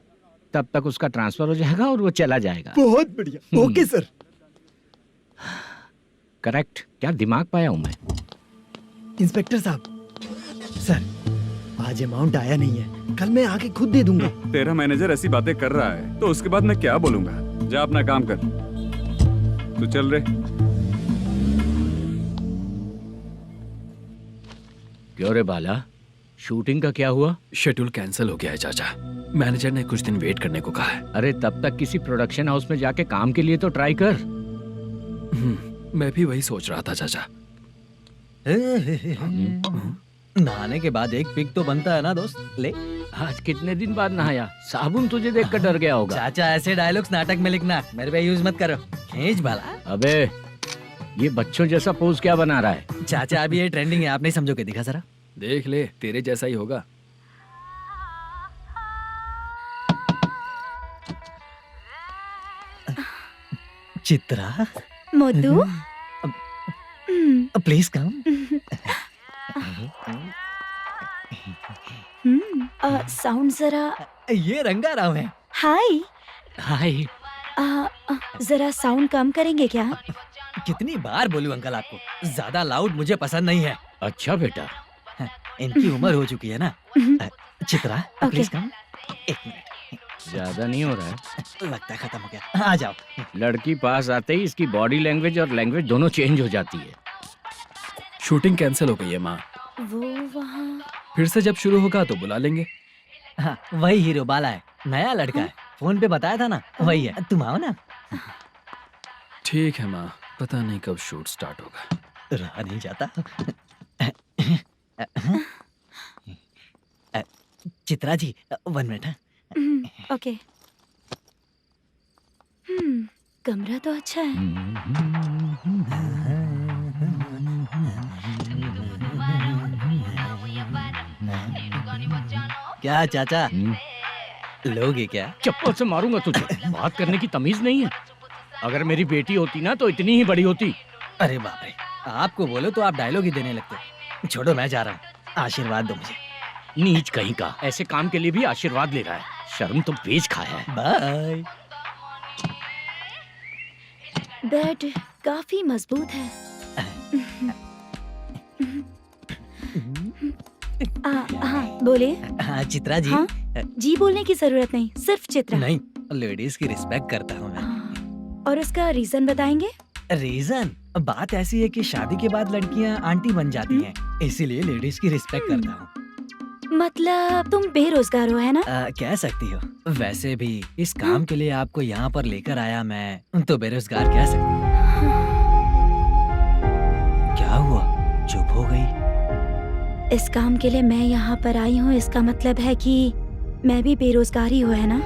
तब तक उसका ट्रांसफर हो जाएगा और वो चला जाएगा। बहुत बढ़िया, ओके सर। करेक्ट, क्या दिमाग पाया हूँ मैं। इंस्पेक्टर साहब, सर आज अमाउंट आया नहीं है, कल मैं आके खुद दे दूंगा। तेरा मैनेजर ऐसी बातें कर रहा है तो उसके बाद मैं क्या बोलूंगा? जा अपना काम कर, तू चल रे। क्यों रे बाला, शूटिंग का क्या हुआ? शेड्यूल कैंसिल हो गया है चाचा। मैनेजर ने कुछ दिन वेट करने को कहा है। अरे तब तक किसी प्रोडक्शन हाउस में जाके काम के लिए तो ट्राई कर। मैं भी वही सोच रहा था चाचा। नहाने के बाद एक पिक तो बनता है ना दोस्त। ले, आज कितने दिन बाद नहाया? साबुन तुझे देखकर डर गया होगा। चाचा ऐसे डायलॉग्स नाटक में लिखना, मेरे पे यूज मत करो। खींच बाला। अबे ये बच्चों जैसा पोज क्या बना रहा है? चाचा अभी ये ट्रेंडिंग है, आप नहीं समझोगे, दिखा जरा। देख ले, तेरे जैसा ही होगा। Chitra, Modu, please come. Sound जरा। ये रंगा राव है। हाय। हाय। जरा साउंड कम करेंगे क्या? कितनी बार बोलूं अंकल आपको, ज्यादा लाउड मुझे पसंद नहीं है। अच्छा बेटा, इनकी उम्र हो चुकी है ना। Chitra, please come. 1 मिनट, ज्यादा नहीं हो रहा है। लगता है खत्म हो गया। आ जाओ। लड़की पास आते ही इसकी बॉडी लैंग्वेज और लैंग्वेज दोनों चेंज हो जाती है। शूटिंग कैंसिल हो गई है माँ। वो वहाँ। फिर से जब शुरू होगा तो बुला लेंगे। हाँ, वही हीरो बाला है, नया लड़का है। फोन पे बताया था ना, वही है। तुम आओ ना। ठीक है माँ, पता नहीं कब शूट स्टार्ट होगा। रहा नहीं जाता। चित्रा जी 1 मिनट। ओके। कमरा तो अच्छा है। क्या चाचा लोगे क्या? चप्पल से मारूंगा तुझे। बात करने की तमीज नहीं है। अगर मेरी बेटी होती ना तो इतनी ही बड़ी होती। अरे बाप रे, आपको बोलो तो आप डायलॉग ही देने लगते। छोड़ो, मैं जा रहा हूँ, आशीर्वाद दो मुझे। नीच कहीं का, ऐसे काम के लिए भी आशीर्वाद ले रहा है। शर्म तो बेच खाया है। बाय। बेड काफी मजबूत है। हाँ बोलिए। हाँ चित्रा जी। हाँ? जी बोलने की जरूरत नहीं, सिर्फ चित्रा। नहीं, लेडीज की रिस्पेक्ट करता हूँ मैं। और उसका रीजन बताएंगे? रीजन बात ऐसी है कि शादी के बाद लड़कियाँ आंटी बन जाती हैं, इसीलिए लेडीज की रिस्पेक्ट करता हूँ। मतलब तुम बेरोजगार हो, है ना? कह सकती हो। वैसे भी इस काम के लिए आपको यहाँ पर लेकर आया मैं, तो बेरोजगार कह सकती हूँ। क्या हुआ, चुप हो गई? इस काम के लिए मैं यहाँ पर आई हूँ, इसका मतलब है कि मैं भी बेरोजगार ही हूँ, है ना?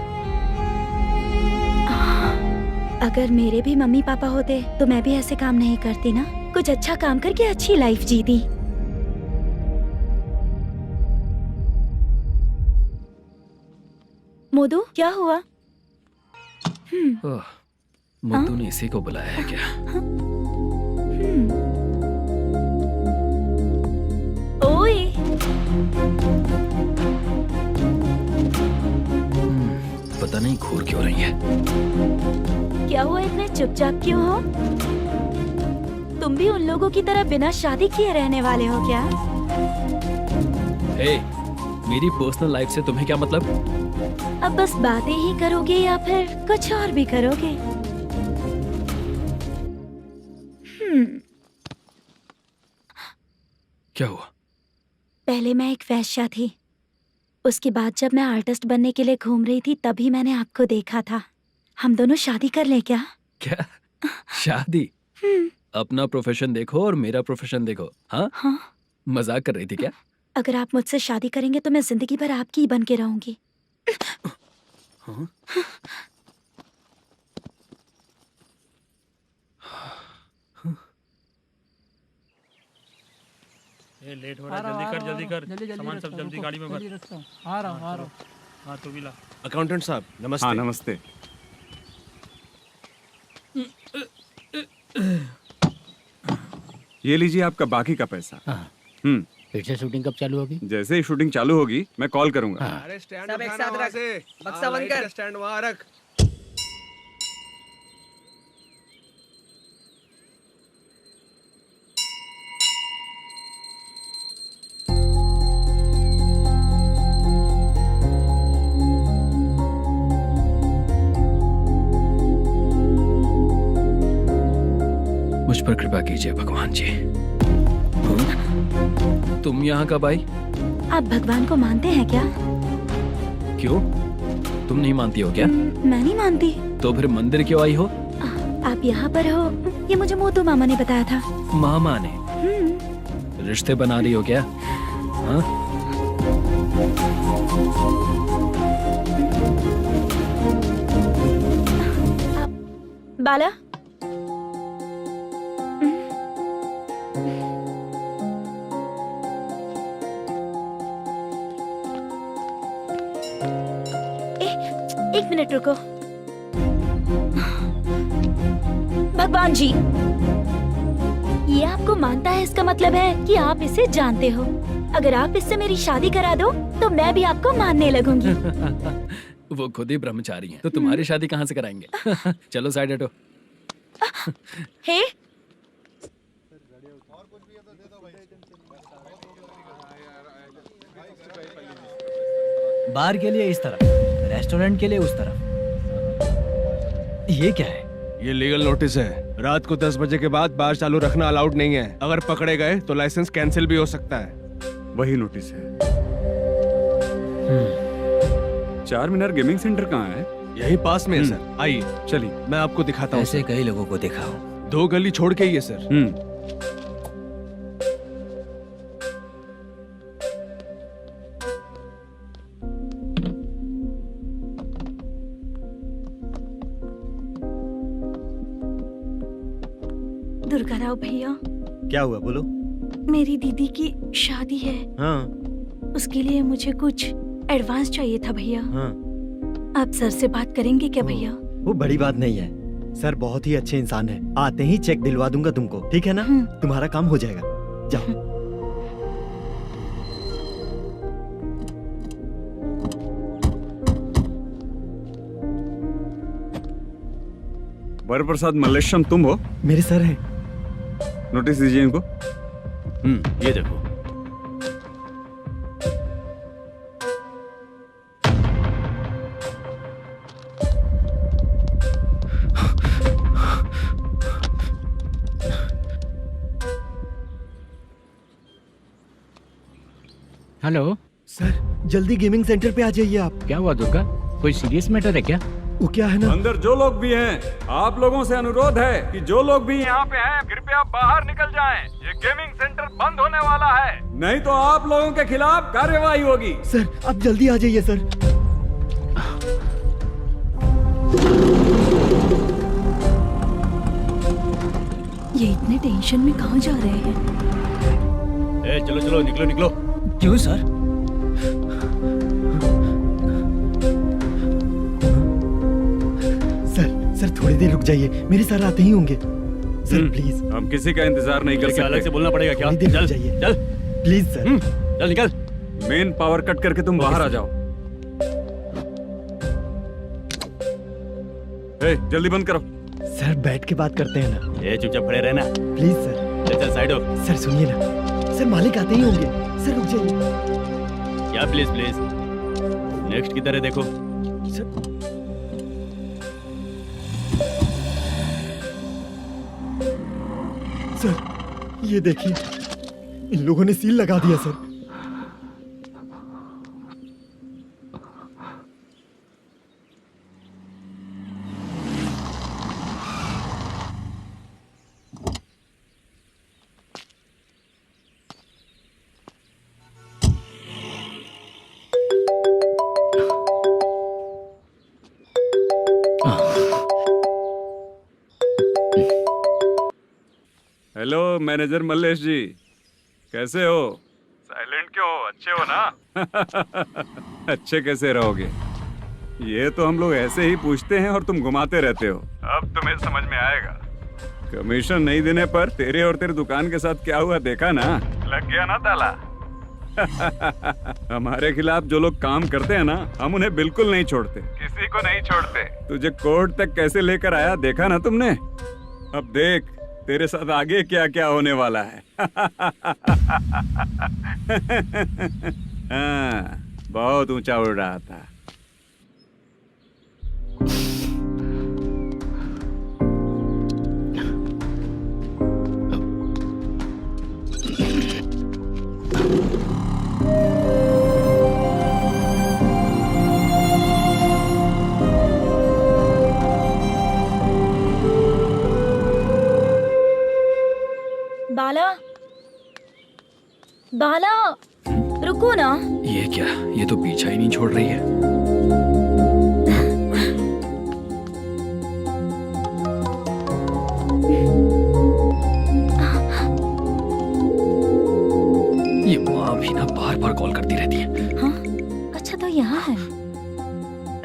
अगर मेरे भी मम्मी पापा होते तो मैं भी ऐसे काम नहीं करती ना। कुछ अच्छा काम करके अच्छी लाइफ जीती। मोदू, क्या हुआ? मुद्दू ने इसी को बुलाया है क्या? ओए, पता नहीं घूर क्यों रही है। क्या हुआ, इतने चुपचाप क्यों हो? तुम भी उन लोगों की तरह बिना शादी किए रहने वाले हो क्या? हे, मेरी पर्सनल लाइफ से तुम्हें क्या मतलब? अब बस बातें ही करोगे या फिर कुछ और भी करोगे? क्या हुआ? पहले मैं एक वेश्या थी, उसके बाद जब मैं आर्टिस्ट बनने के लिए घूम रही थी तभी मैंने आपको देखा था। हम दोनों शादी कर ले क्या? क्या शादी? अपना प्रोफेशन देखो और मेरा प्रोफेशन देखो। हाँ? हाँ। मजाक कर रही थी क्या? अगर आप मुझसे शादी करेंगे तो मैं जिंदगी भर आपकी ही बन के रहूंगी। हाँ? ये लेट हो रहा है, जल्दी कर। सामान सब जल्दी गाड़ी में भर। आ रहा हूँ। हाँ तू भी ला। अकाउंटेंट साहब नमस्ते। हाँ नमस्ते। ये लीजिए आपका बाकी का पैसा। फिर से शूटिंग कब चालू होगी? जैसे ही शूटिंग चालू होगी मैं कॉल करूंगा। अरे स्टैंड सब एक साथ रख, बक्सा बंद कर। स्टैंड वहाँ रख। मुझ पर कृपा कीजिए भगवान जी। तुम यहाँ कब आई? आप भगवान को मानते हैं क्या? क्यों? तुम नहीं मानती हो क्या? मैं नहीं मानती। तो फिर मंदिर क्यों आई हो? आप यहाँ पर हो ये मुझे मोदू मामा ने बताया था। मामा ने? रिश्ते बना रही हो क्या? हाँ? बाला, एक मिनट रुको। भगवान जी, ये आपको मानता है, इसका मतलब है कि आप इसे जानते हो। अगर आप इससे मेरी शादी करा दो तो मैं भी आपको मानने लगूंगी। वो खुद ही ब्रह्मचारी हैं, तो तुम्हारी शादी कहाँ से कराएंगे? चलो साइड हटो। हे, बार के लिए इस तरफ, रेस्टोरेंट के लिए उस तरफ। ये क्या है? ये लीगल नोटिस है। रात को 10 बजे के बाद बार चालू रखना अलाउड नहीं है। अगर पकड़े गए तो लाइसेंस कैंसिल भी हो सकता है। वही नोटिस है। चार मीनार गेमिंग सेंटर कहाँ है? यही पास में है सर, आइए चलिए मैं आपको दिखाता हूँ। ऐसे कई लोगों को देखा हूँ। 2 गली छोड़ के ही है सर। दुर्गा राव भैया, क्या हुआ बोलो। मेरी दीदी की शादी है, हाँ उसके लिए मुझे कुछ एडवांस चाहिए था भैया। हाँ, आप सर से बात करेंगे क्या भैया? वो बड़ी बात नहीं है। सर बहुत ही अच्छे इंसान है। आते ही चेक दिलवा दूंगा तुमको, ठीक है ना? तुम्हारा काम हो जाएगा। जाओ। वरप्रसाद मल्लेशम तुम हो? मेरे सर हैं। नोटिस दीजिए इनको। ये देखो। हेलो सर, जल्दी गेमिंग सेंटर पे आ जाइए आप। क्या हुआ दुर्गा? कोई सीरियस मैटर है क्या? वो क्या है ना, अंदर जो लोग भी हैं, आप लोगों से अनुरोध है कि जो लोग भी यहाँ पे हैं, कृपया बाहर निकल जाएं। ये गेमिंग सेंटर बंद होने वाला है, नहीं तो आप लोगों के खिलाफ कार्यवाही होगी। सर आप जल्दी आ जाइए सर। ये इतने टेंशन में कहाँ जा रहे हैं? चलो चलो निकलो निकलो। क्यों सर? सर थोड़ी देर रुक जाइए, मेरे सर आते ही होंगे। Sir please. हम किसी का इंतजार नहीं कर सकते। अलग से बोलना पड़ेगा क्या? थोड़ी देर रुक चल जाइए चल प्लीज सर। चल निकल। मेन पावर कट करके तुम बाहर आ जाओ। जल्दी बंद करो। सर बैठ के बात करते हैं ना। चुपचाप खड़े रहना। Please sir. चल साइड हो। सर सुनिए ना, सर मालिक आते ही होंगे। सर रुक जाइए। क्या प्लीज प्लीज? नेक्स्ट की तरह देखो। सर ये देखिए, इन लोगों ने सील लगा दिया सर। हेलो मैनेजर मल्लेश जी, कैसे हो? साइलेंट क्यों हो? अच्छे हो ना? अच्छे कैसे रहोगे? ये तो हम लोग ऐसे ही पूछते हैं और तुम घुमाते रहते हो। अब तुम्हें समझ में आएगा। कमीशन नहीं देने पर तेरे और तेरी दुकान के साथ क्या हुआ देखा ना? लग गया ना ताला। हमारे खिलाफ जो लोग काम करते हैं ना, हम उन्हें बिल्कुल नहीं छोड़ते, किसी को नहीं छोड़ते। तुझे कोर्ट तक कैसे लेकर आया देखा ना तुमने? अब देख तेरे साथ आगे क्या क्या होने वाला है। हाँ, बहुत ऊंचा उड़ रहा था। बाला, बाला, रुको ना। ये क्या? ये तो पीछा ही नहीं छोड़ रही है। ये माँ भी ना बार बार कॉल करती रहती है। हाँ? अच्छा तो यहाँ है।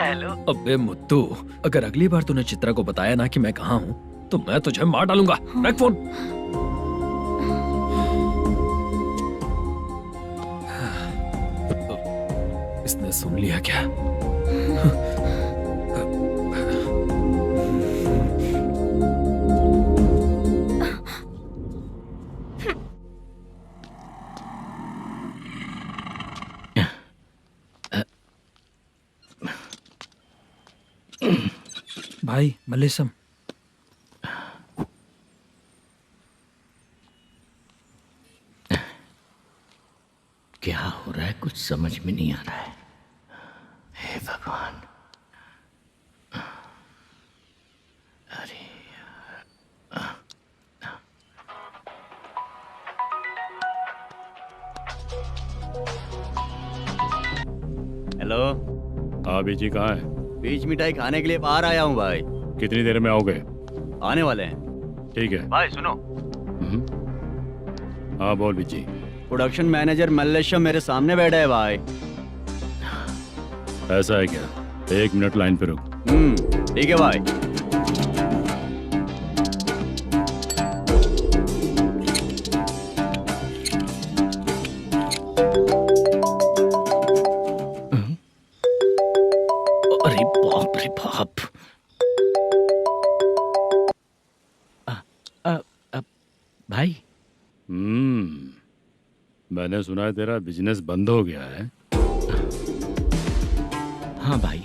हेलो। अबे मुद्दू, अगर अगली बार तूने चित्रा को बताया ना कि मैं कहाँ हूँ, तो मैं तुझे मार डालूंगा। रख फोन। इसने सुन लिया क्या? भाई मल्लेशम, क्या हो रहा है? कुछ समझ में नहीं आ रहा है। हे भगवान। अरे हेलो। हाँ बीजी कहाँ है? बीच मिठाई खाने के लिए बाहर आया हूँ भाई। कितनी देर में आओगे? आने वाले हैं। ठीक है भाई सुनो। हाँ बोल बीजी। प्रोडक्शन मैनेजर मल्लेशम मेरे सामने बैठा है भाई। ऐसा है क्या? 1 मिनट लाइन पे रुक। ठीक है भाई। अरे बाप रे बाप। भाई। मैंने सुना है तेरा बिजनेस बंद हो गया है। हाँ भाई।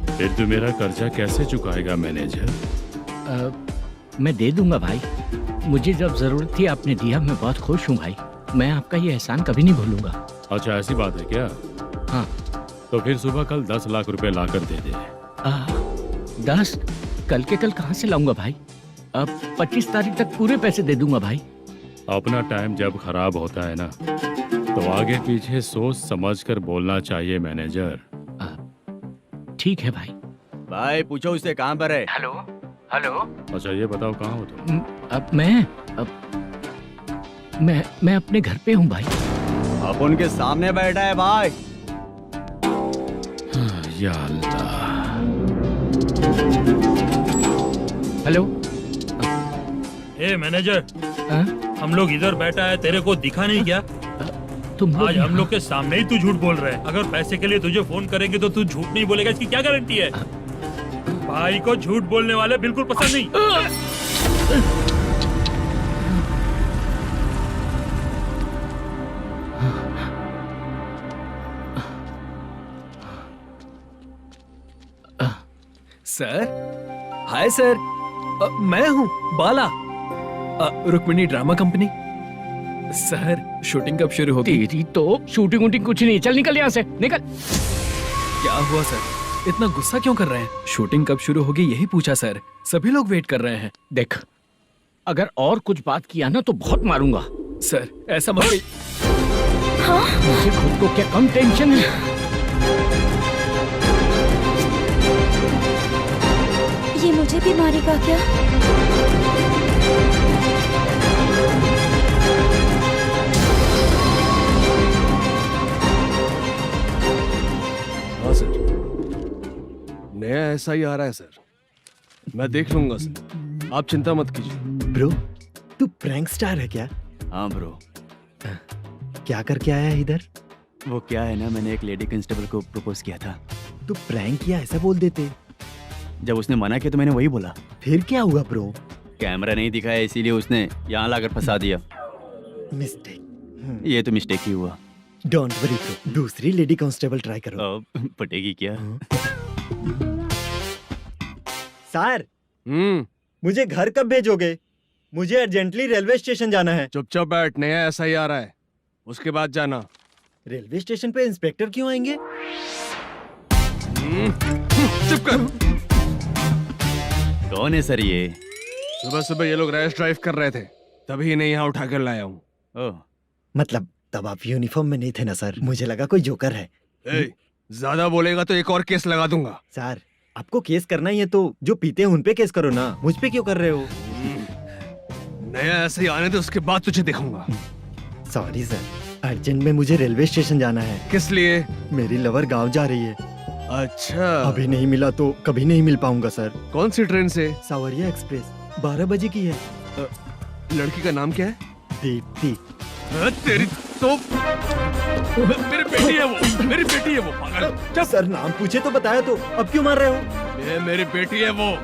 फिर तू मेरा कर्जा कैसे चुकाएगा मैनेजर? मैं दे दूंगा भाई। मुझे जब जरूरत थी आपने दिया, मैं बहुत खुश हूँ भाई। मैं आपका ये एहसान कभी नहीं भूलूंगा। अच्छा ऐसी बात है क्या? हाँ। तो फिर सुबह कल 10 लाख रुपए लाकर दे दे। 10? कल के कल कहाँ से लाऊंगा भाई? अब 25 तारीख तक पूरे पैसे दे दूंगा भाई। अपना टाइम जब खराब होता है ना, तो आगे पीछे सोच समझ कर बोलना चाहिए मैनेजर। ठीक है भाई। भाई पूछो उससे कहाँ पर है? Hello hello. अच्छा ये बताओ कहाँ हो तुम? अब मैं अपने घर पे हूँ भाई। अब उनके सामने बैठा है भाई। या अल्लाह। हेलो। ए मैनेजर, हम लोग इधर बैठा है, तेरे को दिखा नहीं क्या? तुम आज हम लोग के सामने ही तू झूठ बोल रहा है। अगर पैसे के लिए तुझे फोन करेंगे तो तू झूठ नहीं बोलेगा, इसकी क्या गारंटी है? भाई को झूठ बोलने वाले बिल्कुल पसंद नहीं। सर, हाय सर, मैं हूँ Bala, Rukmini drama company. Sir shooting कब शुरू होगी? तेरी तो शूटिंग वूटिंग कुछ नहीं। चल निकल यहाँ से, निकल। क्या हुआ सर, इतना गुस्सा क्यों कर रहे हैं? शूटिंग कब शुरू होगी यही पूछा सर, सभी लोग वेट कर रहे हैं। देख, अगर और कुछ बात किया ना तो बहुत मारूंगा। सर ऐसा मत कहिए। मुझे खुद को क्या कम टेंशन है? ये मुझे भी मारेगा क्या? हाँ सर, नया ऐसा ही आ रहा है सर, मैं देख लूंगा सर, आप चिंता मत कीजिए। ब्रो, तू प्रैंक स्टार है क्या? हाँ ब्रो। क्या करके आया है इधर? वो क्या है ना, मैंने एक लेडी कांस्टेबल को प्रपोज किया था। तू प्रैंक किया ऐसा बोल देते। जब उसने मना किया तो मैंने वही बोला। फिर क्या हुआ ब्रो? कैमरा नहीं दिखाया इसीलिए उसने यहाँ लाकर फंसा दिया। मिस्टेक। ये तो मिस्टेक ही हुआ। डोंट वरी ब्रो, दूसरी लेडी कांस्टेबल ट्राई करो। पटेगी क्या? सर, मुझे घर कब भेजोगे? मुझे अर्जेंटली रेलवे स्टेशन जाना है। चुपचाप बैठ, नया ऐसा ही आ रहा है, उसके बाद जाना। रेलवे स्टेशन पे इंस्पेक्टर क्यों आएंगे? चुप कर। कौन है सर ये? सुबह सुबह ये लोग रैश ड्राइव कर रहे थे, तभी इन्हें यहाँ उठा कर लाया हूँ। मतलब तब आप यूनिफॉर्म में नहीं थे ना सर, मुझे लगा कोई जोकर है। ज्यादा बोलेगा तो एक और केस लगा दूंगा। सर, आपको केस करना ही है तो जो पीते हैं उन पे केस करो ना, मुझ पे क्यों कर रहे हो? नया ऐसे ही आने दो, उसके बाद तुझे देखूंगा। सॉरी सर, अर्जेंट में मुझे रेलवे स्टेशन जाना है। किस लिए? मेरी लवर गांव जा रही है। अच्छा, अभी नहीं मिला तो कभी नहीं मिल पाऊंगा सर। कौन सी ट्रेन से? सावरिया एक्सप्रेस, 12 बजे की है। लड़की का नाम क्या है? दीप्ति। तेरी तो मेरी बेटी है वो, मेरी बेटी है वो, पागल। सर नाम पूछे तो बताया, तो अब क्यों मार रहे हो? ये मेरी बेटी है वो।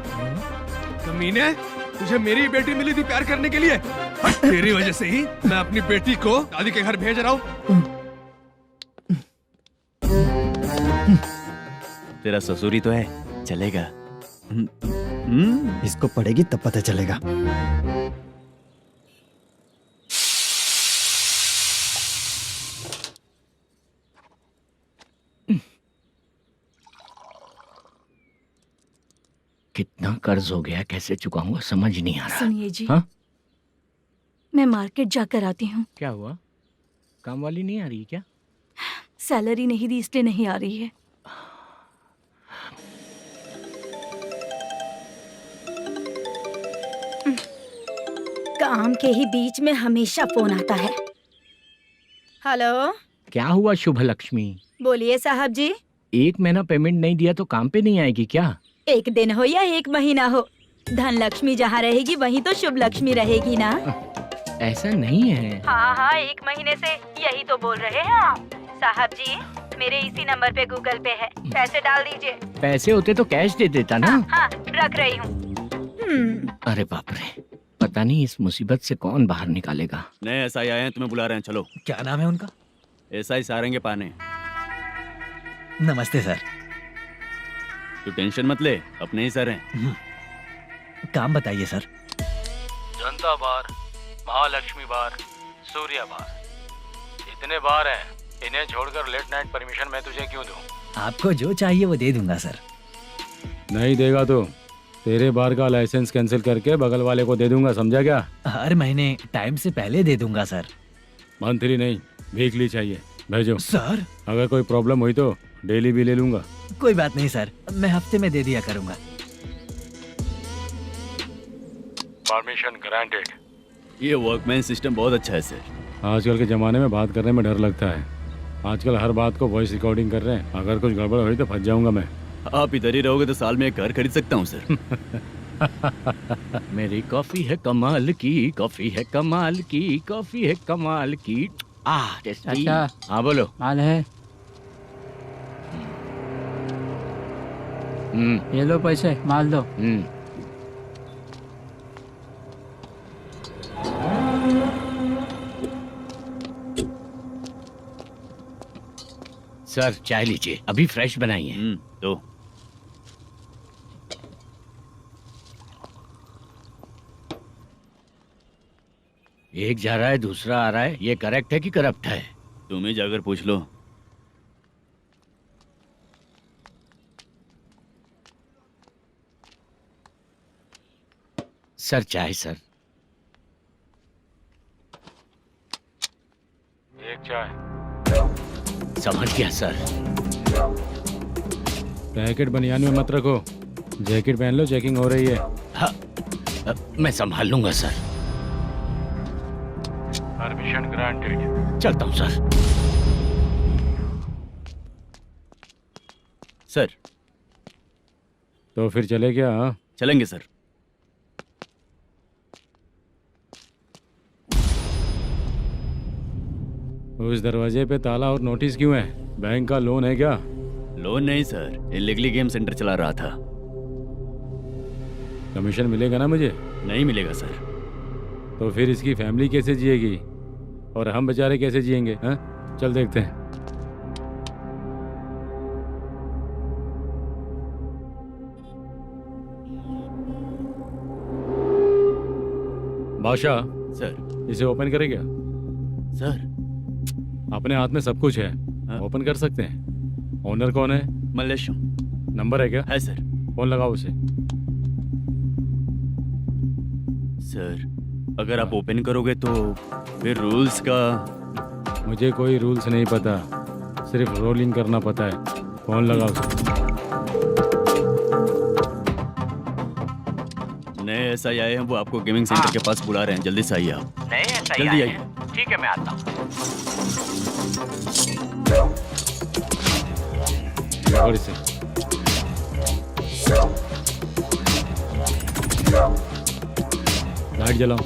कमीने, तुझे मेरी बेटी मिली थी प्यार करने के लिए, तेरी वजह से ही मैं अपनी बेटी को दादी के घर भेज रहा हूँ। तेरा ससुरी तो है, चलेगा। इसको पढ़ेगी तब पता चलेगा। कितना कर्ज हो गया, कैसे चुकाऊंगा समझ नहीं आ रहा। सुनिए जी, हाँ? मैं मार्केट जाकर आती हूँ। क्या हुआ? काम वाली नहीं आ रही क्या? सैलरी नहीं दी इसलिए नहीं आ रही है। काम के ही बीच में हमेशा फोन आता है। हेलो, क्या हुआ शुभ लक्ष्मी? बोलिए साहब जी। 1 महीना पेमेंट नहीं दिया तो काम पे नहीं आएगी क्या? 1 दिन हो या 1 महीना हो, धन लक्ष्मी जहाँ रहेगी वहीं तो शुभ लक्ष्मी रहेगी ना। ऐसा नहीं है। हाँ, 1 महीने से यही तो बोल रहे हैं आप। साहब जी, मेरे इसी नंबर पे गूगल पे है, पैसे डाल दीजिए। पैसे होते तो कैश दे देता ना। हाँ, रख रही हूँ। अरे बाप रे, पता नहीं इस मुसीबत से कौन बाहर निकालेगा। नए एसआई आए हैं, तुम्हें बुला रहे हैं, चलो। क्या नाम है उनका? एसआई सारंगे पाने। नमस्ते सर। तू टेंशन मत ले, अपने ही सर हैं। काम बताइए सर। जनता बार, महालक्ष्मी बार, सूर्या बार, इतने बार हैं। इन्हें छोड़कर लेट नाइट परमिशन मैं तुझे क्यों दूं? आपको जो चाहिए वो दे दूंगा सर। नहीं देगा तो तेरे बार का लाइसेंस कैंसिल करके बगल वाले को दे दूंगा, समझा क्या? हर महीने टाइम से पहले दे दूंगा सर। मंथली नहीं, वीकली चाहिए, भेजो। सर अगर कोई प्रॉब्लम हुई तो डेली भी ले लूंगा। कोई बात नहीं सर, मैं हफ्ते में दे दिया करूंगा। Permission granted. ये वर्कमैन सिस्टम बहुत अच्छा है सर। आजकल के जमाने में बात करने में डर लगता है। आजकल हर बात को वॉइस रिकॉर्डिंग कर रहे हैं। अगर कुछ गड़बड़ हुई तो फंस जाऊंगा मैं। आप इधर ही रहोगे तो साल में एक घर खरीद सकता हूँ सर। मेरी कॉफी है कमाल की, कॉफी है कमाल की, कॉफी है कमाल की। टेस्टी। अच्छा। हाँ बोलो। माल है, ये लो पैसे, माल दो। सर चाय लीजिए, अभी फ्रेश बनाई है। तो एक जा रहा है दूसरा आ रहा है, ये करेक्ट है कि करप्ट है? तुम ही जाकर पूछ लो। सर चाय सर। एक चाय। समझ गया सर। पैकेट बनियान में मत रखो, जैकेट पहन लो, चेकिंग हो रही है। हाँ, मैं संभाल लूंगा सर। Permission granted. चलता हूँ सर। सर तो फिर चले क्या? हाँ? चलेंगे सर। उस दरवाजे पे ताला और नोटिस क्यों है? बैंक का लोन है क्या? लोन नहीं सर, इलीगली गेम सेंटर चला रहा था। कमीशन मिलेगा ना मुझे? नहीं मिलेगा सर। तो फिर इसकी फैमिली कैसे जिएगी और हम बेचारे कैसे जिएंगे? हाँ, चल देखते हैं। बादशाह सर। इसे ओपन करे क्या? सर अपने हाथ में सब कुछ है, ओपन कर सकते हैं। ओनर कौन है? मल्लेशम। नंबर है क्या? है सर। फोन लगाओ उसे। सर अगर आप ओपन करोगे तो फिर रूल्स का। मुझे कोई रूल्स नहीं पता, सिर्फ रोलिंग करना पता है। फोन लगाओ उसे। नए एसआई आए हैं, वो आपको गेमिंग सेंटर के पास बुला रहे हैं, जल्दी से आइए आप। नए एसआई जल्दी आए आइए। हैं? ठीक है मैं आता हूँ। और इसे लाइट जलाओ।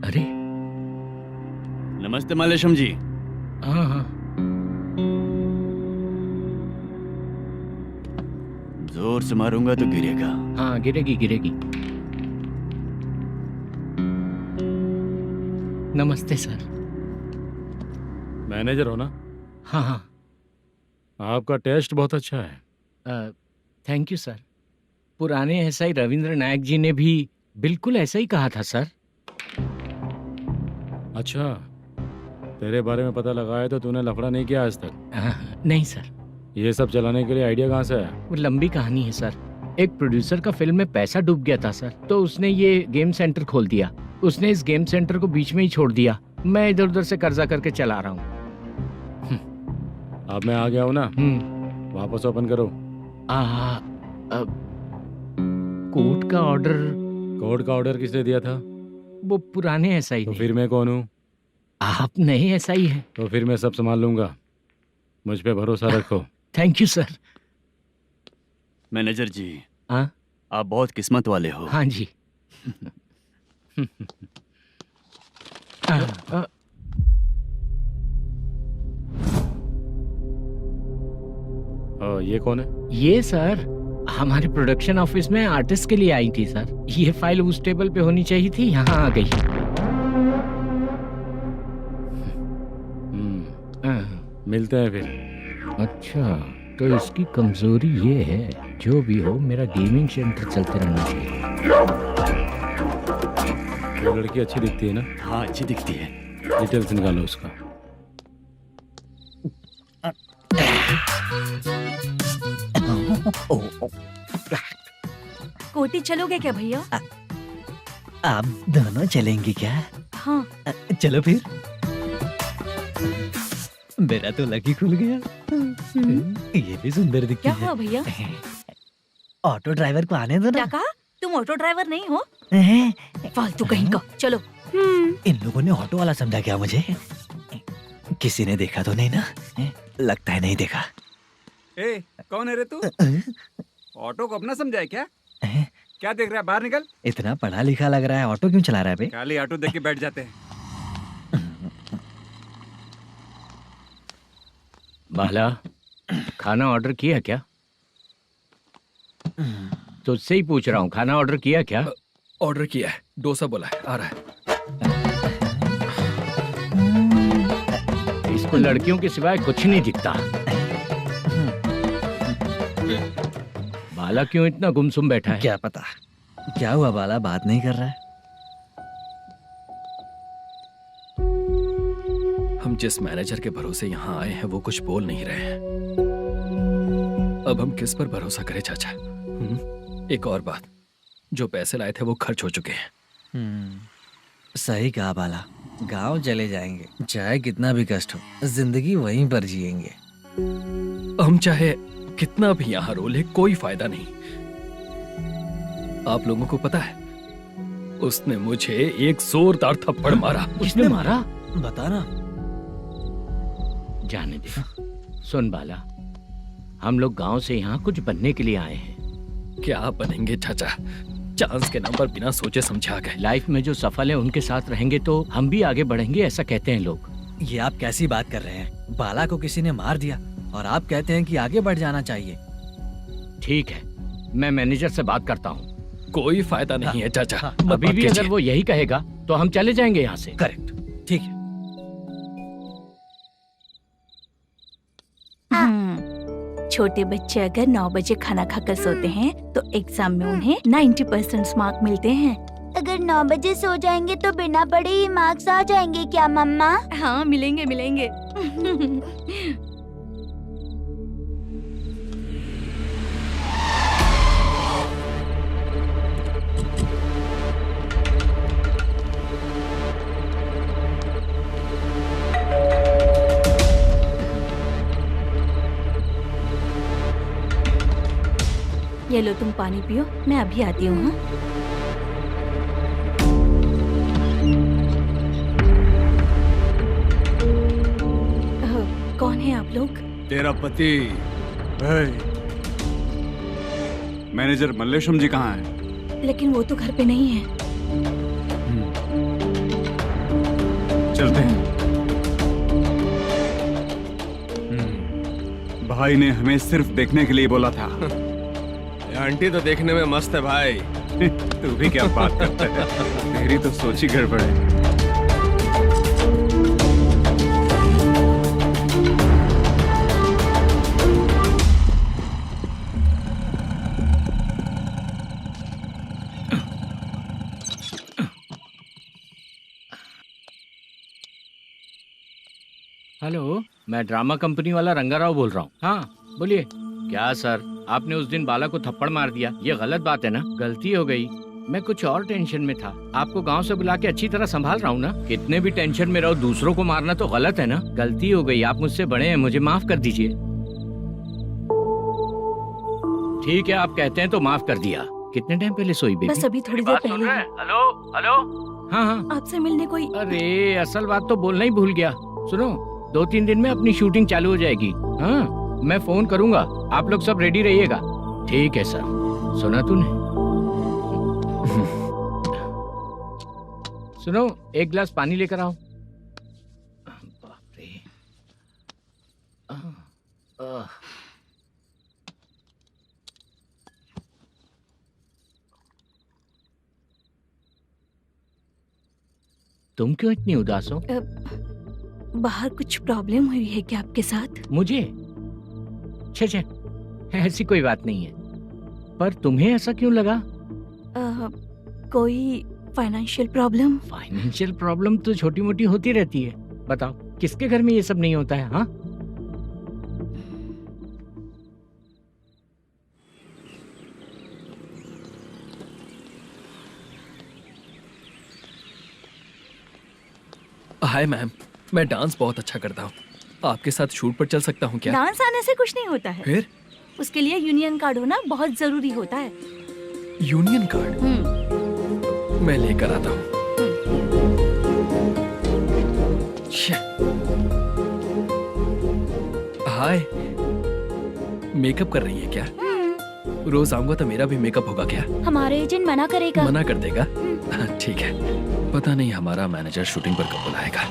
अरे नमस्ते मल्लेशम जी। हाँ हाँ। जोर से मारूंगा तो गिरेगा। हाँ गिरेगी गिरेगी। नमस्ते सर। मैनेजर हो ना? हाँ हाँ। आपका टेस्ट बहुत अच्छा है। Thank you sir. पुराने एसआई रविंद्र नायक जी ने भी बिल्कुल ऐसा ही कहा था सर। अच्छा, तेरे बारे में पता लगा है तो तूने लफड़ा नहीं किया आज तक? नहीं सर। ये सब चलाने के लिए आइडिया कहाँ से है? वो लंबी कहानी है सर। एक प्रोड्यूसर का फिल्म में पैसा डूब गया था सर, तो उसने ये गेम सेंटर खोल दिया। उसने इस गेम सेंटर को बीच में ही छोड़ दिया। मैं इधर उधर से कर्जा करके चला रहा हूँ। अब मैं आ गया हूँ ना, वापस ओपन करो। कोर्ट का ऑर्डर। कोर्ट का ऑर्डर किसने दिया था? वो पुराने एसआई तो ने। फिर मैं कौन हूँ? आप नए एसआई हैं। तो फिर मैं सब संभाल लूंगा, मुझ पे भरोसा रखो। Thank you sir. मैनेजर जी, हाँ आप बहुत किस्मत वाले हो। हाँ जी। ये कौन है? ये सर हमारे प्रोडक्शन ऑफिस में आर्टिस्ट के लिए आई थी सर। ये फाइल उस टेबल पे होनी चाहिए थी, यहाँ आ गई। मिलते हैं फिर। अच्छा, तो इसकी कमजोरी ये है, जो भी हो मेरा गेमिंग सेंटर चलते रहना चाहिए। वो लड़की अच्छी दिखती है ना? हाँ, अच्छी दिखती है। डिटेल्स निकालो उसका। कोटी चलोगे क्या भैया? आप दोनों चलेंगे क्या? हाँ। चलो फिर। मेरा तो लकी खुल गया। ये भी सुंदर दिखती क्या है। हुआ भैया? ऑटो ड्राइवर को आने दो क्या ना। कहा? तुम ऑटो ड्राइवर नहीं हो? फालतू कहीं का। चलो। इन लोगों ने ऑटो वाला समझा क्या मुझे? किसी ने देखा तो नहीं ना? लगता है नहीं देखा। ए, कौन है रे तू? ऑटो को अपना समझा है क्या? क्या देख रहा है? बाहर निकल। इतना पढ़ा लिखा लग रहा है, ऑटो क्यों चला रहा है बे? खाली ऑटो देख के बैठ जाते हैं। बाला, खाना ऑर्डर किया क्या? तुझसे ही पूछ रहा हूँ, खाना ऑर्डर किया क्या? ऑर्डर किया है, डोसा बोला है, आ रहा है। इसको लड़कियों के सिवाय कुछ नहीं दिखता। बाला क्यों इतना गुमसुम बैठा है? क्या पता क्या हुआ, बाला बात नहीं कर रहा है। हम जिस मैनेजर के भरोसे यहाँ आए हैं वो कुछ बोल नहीं रहे हैं। अब हम किस पर भरोसा करें चाचा? एक और बात, जो पैसे लाए थे वो खर्च हो चुके हैं। सही कहा बाला, गांव चले जाएंगे, चाहे कितना भी कष्ट हो, जिंदगी वहीं पर जिएंगे। हम चाहे कितना भी यहाँ रो ले, कोई फायदा नहीं। आप लोगों को पता है, उसने मुझे एक जोरदार थप्पड़ मारा। उसने मारा? बताना। जाने दे। सुन बाला, हम लोग गांव से यहाँ कुछ बनने के लिए आए हैं। क्या बनेंगे चाचा? चांस के नाम पर बिना सोचे समझे आ गए। लाइफ में जो सफल है उनके साथ रहेंगे तो हम भी आगे बढ़ेंगे, ऐसा कहते हैं लोग। ये आप कैसी बात कर रहे हैं? बाला को किसी ने मार दिया और आप कहते हैं कि आगे बढ़ जाना चाहिए। ठीक है, मैं मैनेजर से बात करता हूँ। कोई फायदा नहीं है चाचा। अभी भी अगर वो यही कहेगा तो हम चले जाएंगे यहाँ से। करेक्ट, ठीक है। छोटे बच्चे अगर 9 बजे खाना खाकर सोते हैं तो एग्जाम में उन्हें 90% मार्क मिलते हैं। अगर 9 बजे सो जाएंगे तो बिना पढ़े ही मार्क्स आ जाएंगे क्या मम्मा? हाँ, मिलेंगे मिलेंगे। ये लो, तुम पानी पियो, मैं अभी आती हूँ। हाँ, कौन है आप लोग? तेरा पति। मैनेजर मल्लेशम जी कहाँ हैं? लेकिन वो तो घर पे नहीं है। चलते हैं। भाई ने हमें सिर्फ देखने के लिए बोला था। आंटी तो देखने में मस्त है भाई। तू भी क्या बात करता है? तेरी तो सोच ही गड़बड़ है। हेलो, मैं ड्रामा कंपनी वाला रंगाराव बोल रहा हूँ। हाँ बोलिए। क्या सर, आपने उस दिन बाला को थप्पड़ मार दिया, ये गलत बात है ना? गलती हो गई, मैं कुछ और टेंशन में था। आपको गांव से बुला के अच्छी तरह संभाल रहा हूँ ना। कितने भी टेंशन में रहो, दूसरों को मारना तो गलत है ना। गलती हो गई, आप मुझसे बड़े हैं, मुझे माफ कर दीजिए। ठीक है, आप कहते हैं तो माफ कर दिया। कितने टाइम पहले सोई बेबी? बस अभी थोड़ी देर पहले ही। Hello hello. हाँ हाँ, आपसे मिलने कोई। अरे असल बात तो बोलना ही भूल गया। सुनो, 2-3 दिन में अपनी शूटिंग चालू हो जाएगी। हाँ, मैं फोन करूंगा, आप लोग सब रेडी रहिएगा। ठीक है सर। सुना तूने? सुनो, एक गिलास पानी लेकर आओ। बाप रे। तुम क्यों इतनी उदास हो? बाहर कुछ प्रॉब्लम हुई है क्या आपके साथ? मुझे? छे, ऐसी कोई बात नहीं है। पर तुम्हें ऐसा क्यों लगा? कोई फाइनेंशियल प्रॉब्लम? फाइनेंशियल प्रॉब्लम तो छोटी मोटी होती रहती है। बताओ, किसके घर में ये सब नहीं होता है? हाँ, हाय मैम, मैं डांस बहुत अच्छा करता हूँ। आपके साथ शूट पर चल सकता हूँ क्या? डांस आने से कुछ नहीं होता है। फिर? उसके लिए यूनियन कार्ड होना बहुत जरूरी होता है। Union card? मैं लेकर आता हूँ। हाय, मेकअप कर रही है क्या? रोज आऊंगा तो मेरा भी मेकअप होगा क्या? हमारे एजेंट मना करेगा। मना कर देगा? ठीक है, पता नहीं हमारा मैनेजर शूटिंग पर कब बुलाएगा।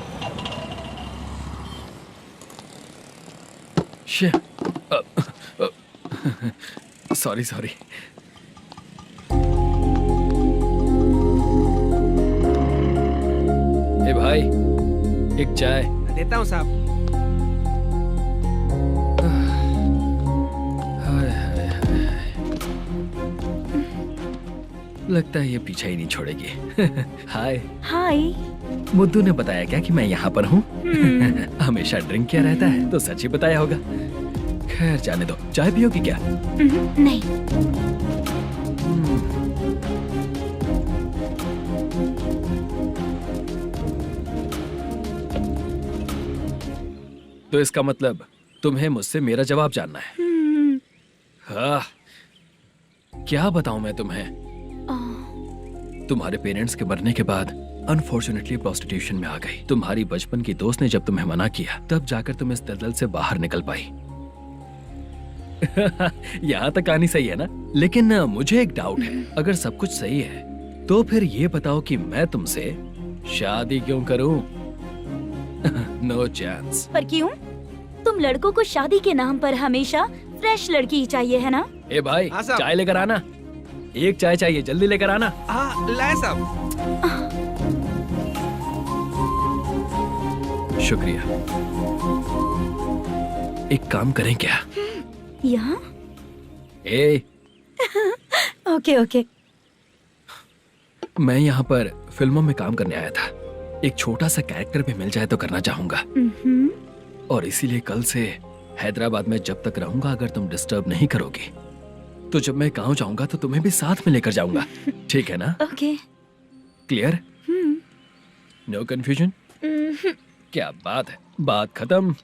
सॉरी। ए भाई, एक चाय। देता हूँ साहब। लगता है ये पीछा ही नहीं छोड़ेगी। हाय। हाय। मुद्दू ने बताया क्या कि मैं यहाँ पर हूँ? हमेशा ड्रिंक किया रहता है तो सच ही बताया होगा। खैर जाने दो, चाय पियोगी क्या? नहीं। तो इसका मतलब तुम्हें मुझसे मेरा जवाब जानना है? हाँ, क्या बताऊं मैं तुम्हें? तुम्हारे पेरेंट्स के मरने के बाद अनफॉर्चुनेटली प्रोस्टिट्यूशन में आ गई। तुम्हारी बचपन की दोस्त ने जब तुम्हें मना किया, तब जाकर तुम इस दलदल से बाहर निकल पाई। यहाँ तक कहानी सही है ना? लेकिन मुझे एक डाउट है। अगर सब कुछ सही है तो फिर ये बताओ कि मैं तुमसे शादी क्यों करूं? No chance. पर क्यों? तुम लड़कों को शादी के नाम पर हमेशा फ्रेश लड़की ही चाहिए, है ना? ए भाई, चाय लेकर आना। एक चाय चाहिए, जल्दी लेकर आना। हाँ, लाए साहब। शुक्रिया। एक काम करें क्या? यहाँ? ए, ओके। मैं यहाँ पर फिल्मों में काम करने आया था। एक छोटा सा कैरेक्टर भी मिल जाए तो करना चाहूंगा। और इसीलिए कल से हैदराबाद में जब तक रहूंगा, अगर तुम डिस्टर्ब नहीं करोगी तो जब मैं गांव जाऊंगा तो तुम्हें भी साथ में लेकर जाऊंगा। ठीक है ना? ओके। क्लियर? No confusion? क्या बात है, बात खत्म।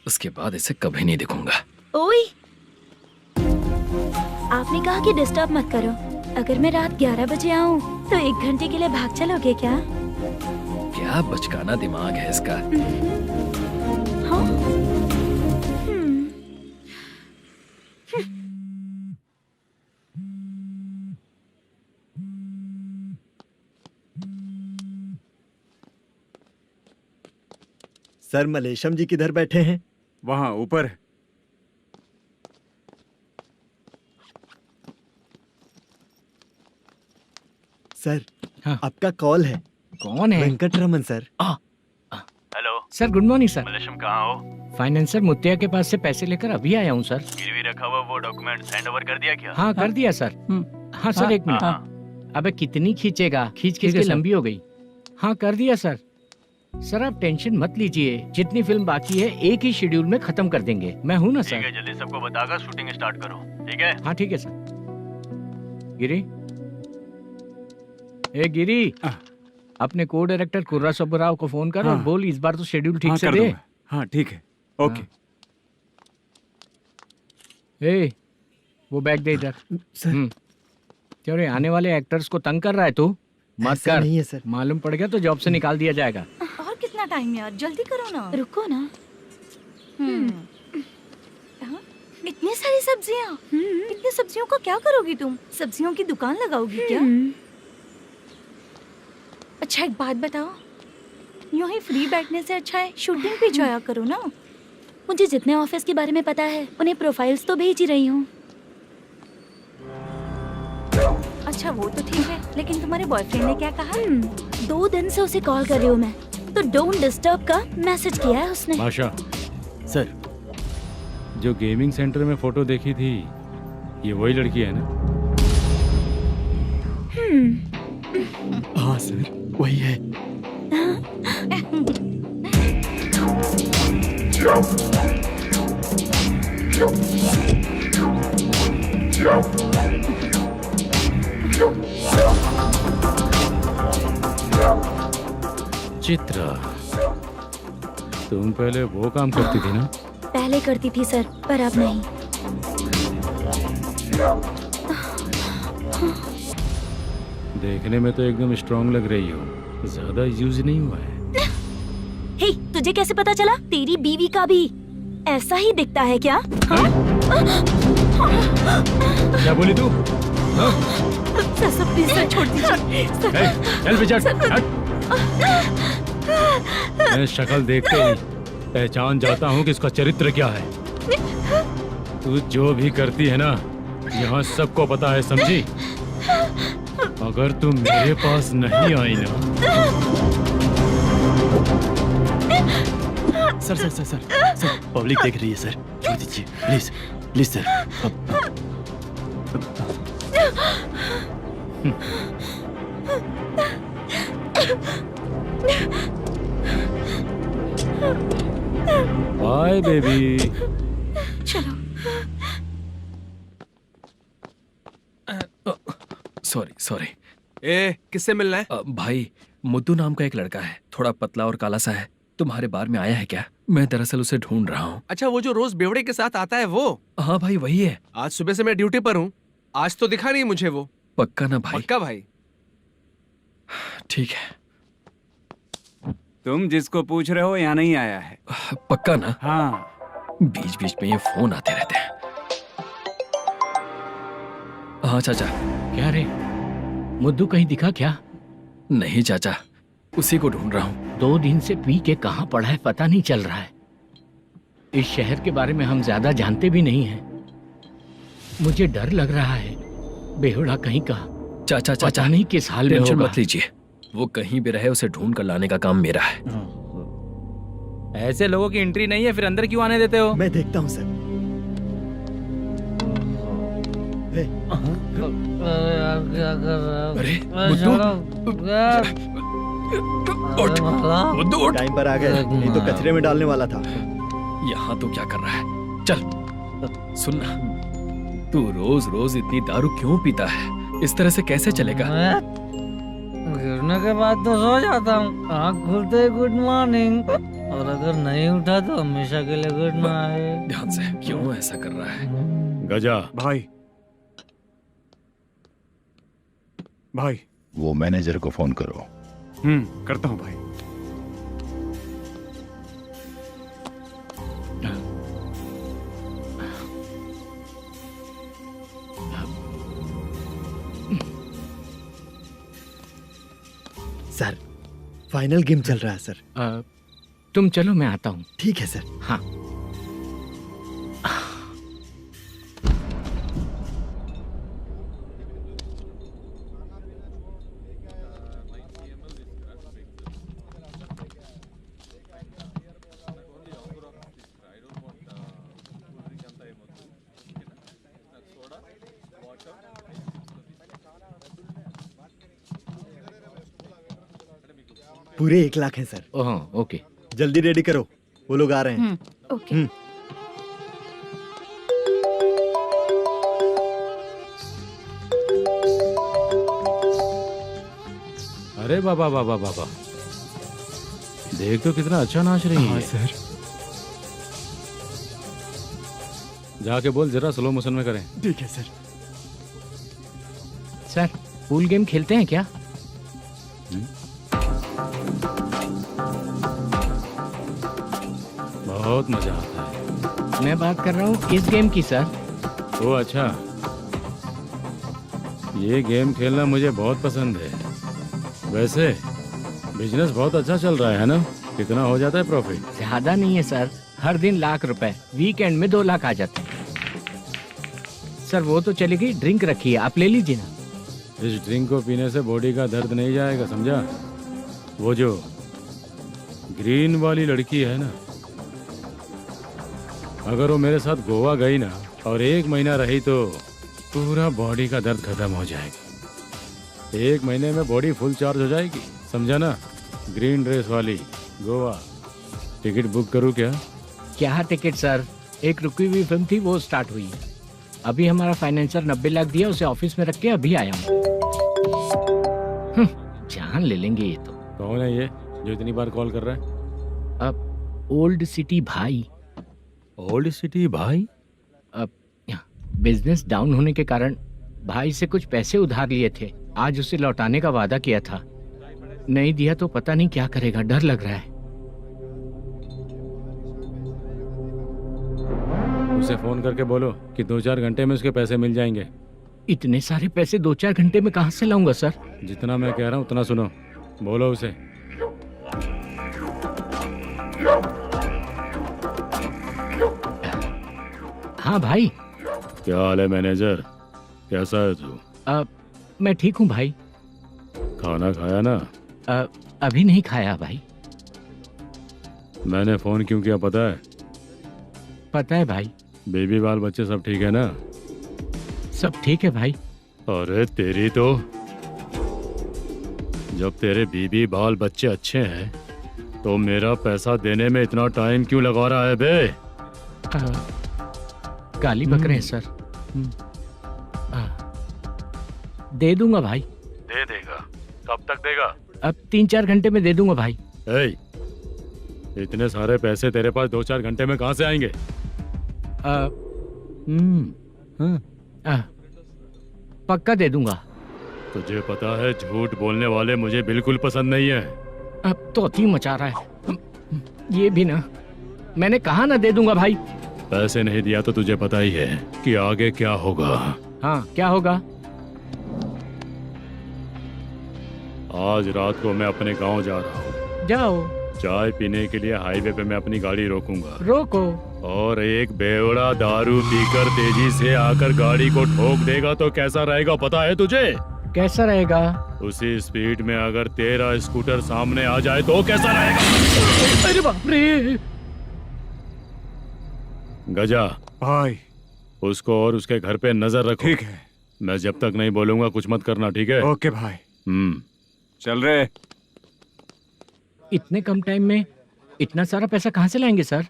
उसके बाद इसे कभी नहीं दिखूंगा। ओए, आपने कहा कि डिस्टर्ब मत करो। अगर मैं रात 11 बजे आऊं तो 1 घंटे के लिए भाग चलोगे क्या? क्या बचकाना दिमाग है इसका। हाँ? सर, मलेशम जी किधर बैठे हैं? वहाँ ऊपर। सर, हाँ। आपका कॉल है। कौन है? Venkataraman sir. Hello sir, good morning sir. Malesham, कहाँ हो? फाइनेंसर मुत्तिया के पास से पैसे लेकर अभी आया हूँ सर। गिरवी रखा हुआ वो डॉक्यूमेंट हैंड ओवर कर दिया क्या? हाँ, कर दिया सर। हाँ सर, एक मिनट। अबे कितनी खींचेगा, खींच के लंबी हो गई। हाँ, कर दिया सर। सर आप टेंशन मत लीजिए, जितनी फिल्म बाकी है एक ही शेड्यूल में खत्म कर देंगे। मैं हूँ ना ठीक है, सर। जल्दी सबको बताकर शूटिंग स्टार्ट करो, ठीक है? हाँ ठीक है सर। गिरी, ए गिरी, अपने को डायरेक्टर कुर्रा सुब्बराव को फोन कर और हाँ। बोल इस बार तो शेड्यूल ठीक हाँ, से कर दे। दूंगा। हाँ ठीक है, ओके। ए, वो बैग दे इधर। सर क्यों रे, आने वाले एक्टर्स को तंग कर रहा है तू? मत ऐसा कर, नहीं है सर। मालूम पड़ गया तो जॉब से निकाल दिया जाएगा। और कितना टाइम यार, जल्दी करो ना। रुको ना। हाँ? इतनी सारी सब्जियाँ, इतनी सब्जियों का क्या करोगी तुम? सब्जियों की दुकान लगाओगी क्या? अच्छा एक बात बताओ, यूं ही फ्री बैठने से अच्छा है शूटिंग भी जाया करो ना। मुझे जितने ऑफिस के बारे में पता है उन्हें प्रोफाइल्स तो भेज ही रही हूँ। अच्छा वो तो ठीक है, लेकिन तुम्हारे बॉयफ्रेंड ने क्या कहा? 2 दिन से उसे कॉल कर रही हूँ मैं, तो डोंट डिस्टर्ब का मैसेज किया है उसने। बादशाह, सर जो गेमिंग सेंटर में फोटो देखी थी, ये वही लड़की है ना? हाँ सर वही है। चित्रा, तुम पहले वो काम करती थी ना? पहले करती थी सर, पर अब नहीं। देखने में तो एकदम स्ट्रांग लग रही हो, ज्यादा यूज नहीं हुआ है। हे, तुझे कैसे पता चला? तेरी बीवी का भी ऐसा ही दिखता है क्या? हाँ? क्या बोली तू? सर प्लीज सर छोड़ दीजिए। चल विजय, हट। मैं शक्ल देखते ही पहचान जाता हूँ कि इसका चरित्र क्या है। तू जो भी करती है ना, यहाँ सबको पता है, समझी? अगर तू मेरे पास नहीं आई ना। Sir sir sir sir sir public देख रही है सर, छोड़ दीजिए please please sir. Bye baby. चलो। Sorry sorry. ए, किससे मिलना है? भाई, मुद्दू नाम का एक लड़का है, थोड़ा पतला और काला सा है, तुम्हारे बार में आया है क्या? मैं दरअसल उसे ढूंढ रहा हूँ। अच्छा, वो जो रोज बेवड़े के साथ आता है वो? हाँ भाई वही है। आज सुबह से मैं ड्यूटी पर हूँ, आज तो दिखा नहीं मुझे वो। पक्का ना भाई? पक्का भाई। ठीक है। तुम जिसको पूछ रहे हो यहाँ नहीं आया है। पक्का ना? हाँ। बीच बीच में ये फोन आते रहते हैं। हाँ चाचा। क्या रे, मुद्दू कहीं दिखा क्या? नहीं चाचा, उसी को ढूंढ रहा हूँ। 2 दिन से पी के कहाँ पड़ा है पता नहीं चल रहा है। इस शहर के बारे में हम ज्यादा जानते भी नहीं हैं। मुझे डर लग रहा है, बेहुड़ा कहीं का। चाचा चाचा पता नहीं किस हाल में टेंशन होगा। मत लीजिए, वो कहीं भी रहे उसे ढूंढ कर लाने का काम मेरा है। ऐसे लोगों की एंट्री नहीं है, फिर अंदर क्यों आने देते हो? मैं देखता हूँ सर। अरे मुद्दू उठ। टाइम पर आ गए, नहीं तो कचरे में डालने वाला था। यहाँ तो क्या कर रहा है? चल सुनना, तू रोज रोज इतनी दारू क्यों पीता है? इस तरह से कैसे चलेगा? गिरने के बाद तो सो जाता हूँ, आँख खुलते ही गुड मॉर्निंग, और अगर नहीं उठा तो हमेशा के लिए गुड नाइट। ध्यान से, क्यों ऐसा कर रहा है? गजा भाई, भाई वो मैनेजर को फोन करो। करता हूँ भाई। सर फाइनल गेम चल रहा है सर। तुम चलो, मैं आता हूँ। ठीक है सर। हाँ। पूरे 1 लाख हैं सर। Oh okay. जल्दी रेडी करो, वो लोग आ रहे हैं। ओके। अरे बाबा बाबा बाबा, देख तो कितना अच्छा नाच रही है। सर। जाके बोल जरा स्लो मोशन में करें। ठीक है सर। सर पूल गेम खेलते हैं क्या? बहुत मजा आता है। मैं बात कर रहा हूँ इस गेम की सर। ओ अच्छा, ये गेम खेलना मुझे बहुत पसंद है। वैसे बिजनेस बहुत अच्छा चल रहा है ना? कितना हो जाता है प्रॉफिट? ज्यादा नहीं है सर, हर दिन लाख रुपए, वीकेंड में 2 लाख आ जाते हैं। सर वो तो चलेगी, ड्रिंक रखी है, आप ले लीजिए ना। इस ड्रिंक को पीने से बॉडी का दर्द नहीं जाएगा, समझा? वो जो ग्रीन वाली लड़की है ना, अगर वो मेरे साथ गोवा गई ना और 1 महीना रही तो पूरा बॉडी का दर्द खत्म हो जाएगा। 1 महीने में बॉडी फुल चार्ज हो जाएगी, समझा ना? ग्रीन ड्रेस वाली गोवा। टिकट बुक करूँ क्या? क्या टिकट सर, एक रुकी हुई फिल्म थी वो स्टार्ट हुई है। अभी हमारा फाइनेंसर 90 लाख दिया, उसे ऑफिस में रख के अभी आया हूँ। जान ले लेंगे ये तो। कौन है ये जो इतनी बार कॉल कर रहा है? अब ओल्ड सिटी भाई। ओल्ड सिटी भाई? अब बिजनेस डाउन होने के कारण भाई से कुछ पैसे उधार लिए थे, आज उसे लौटाने का वादा किया था। नहीं दिया तो पता नहीं क्या करेगा, डर लग रहा है। उसे फोन करके बोलो कि 2-4 घंटे में उसके पैसे मिल जाएंगे। इतने सारे पैसे 2-4 घंटे में कहाँ से लाऊंगा सर? जितना मैं कह रहा हूँ उतना सुनो, बोलो उसे। हाँ भाई। क्या हाल है मैनेजर, कैसा है तू? मैं ठीक हूँ भाई। खाना खाया ना? अभी नहीं खाया भाई। मैंने फोन क्यों किया पता है? पता है भाई। बेबी बाल बच्चे सब ठीक है ना? सब ठीक है भाई। अरे तेरी तो, जब तेरे बीबी बाल बच्चे अच्छे हैं तो मेरा पैसा देने में इतना टाइम क्यों लगा रहा है बे? गाली बक रहे हैं सर। दे दूंगा भाई। दे देगा? कब तक देगा? अब 3-4 घंटे में दे दूंगा भाई। इतने सारे पैसे तेरे पास 2-4 घंटे में कहाँ से आएंगे? पक्का दे दूंगा। तुझे पता है झूठ बोलने वाले मुझे बिल्कुल पसंद नहीं है। अब तो अति मचा रहा है ये भी ना। मैंने कहा ना दे दूंगा भाई। पैसे नहीं दिया तो तुझे पता ही है कि आगे क्या होगा। हाँ क्या होगा? आज रात को मैं अपने गांव जा रहा हूँ। जाओ। चाय पीने के लिए हाईवे पे मैं अपनी गाड़ी रोकूंगा। रोको। और एक बेवड़ा दारू पीकर तेजी से आकर गाड़ी को ठोक देगा तो कैसा रहेगा पता है तुझे? कैसा रहेगा? उसी स्पीड में अगर तेरा स्कूटर सामने आ जाए तो कैसा रहेगा? अरे बाप रे। गजा भाई, उसको और उसके घर पे नजर रखो। ठीक है। मैं जब तक नहीं बोलूंगा कुछ मत करना, ठीक है? ओके भाई। चल रहे। इतने कम टाइम में इतना सारा पैसा कहाँ से लाएंगे सर?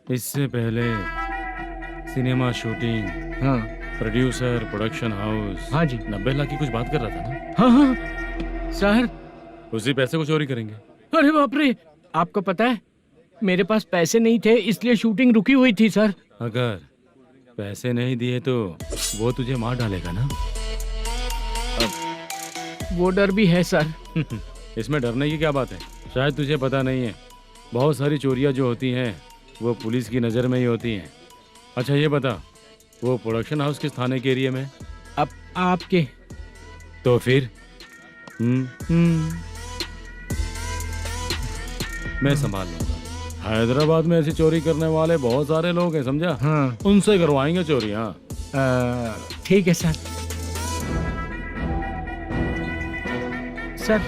इससे पहले सिनेमा शूटिंग, हाँ, प्रोड्यूसर, प्रोडक्शन हाउस। हाँ जी। 90 लाख की कुछ बात कर रहा था ना? हाँ हाँ सर। उसी पैसे को चोरी करेंगे। अरे बाप रे, आपको पता है मेरे पास पैसे नहीं थे इसलिए शूटिंग रुकी हुई थी सर। अगर पैसे नहीं दिए तो वो तुझे मार डालेगा ना? वो डर भी है सर। इसमें डरने की क्या बात है? शायद तुझे पता नहीं है, बहुत सारी चोरियां जो होती हैं वो पुलिस की नज़र में ही होती हैं। अच्छा ये बता, वो प्रोडक्शन हाउस किस थाने के एरिया में? अब आपके। तो फिर मैं संभाल लूंगा। हैदराबाद में ऐसी चोरी करने वाले बहुत सारे लोग हैं, समझा? हाँ। उनसे करवाएंगे चोरी। हाँ ठीक है सर। सर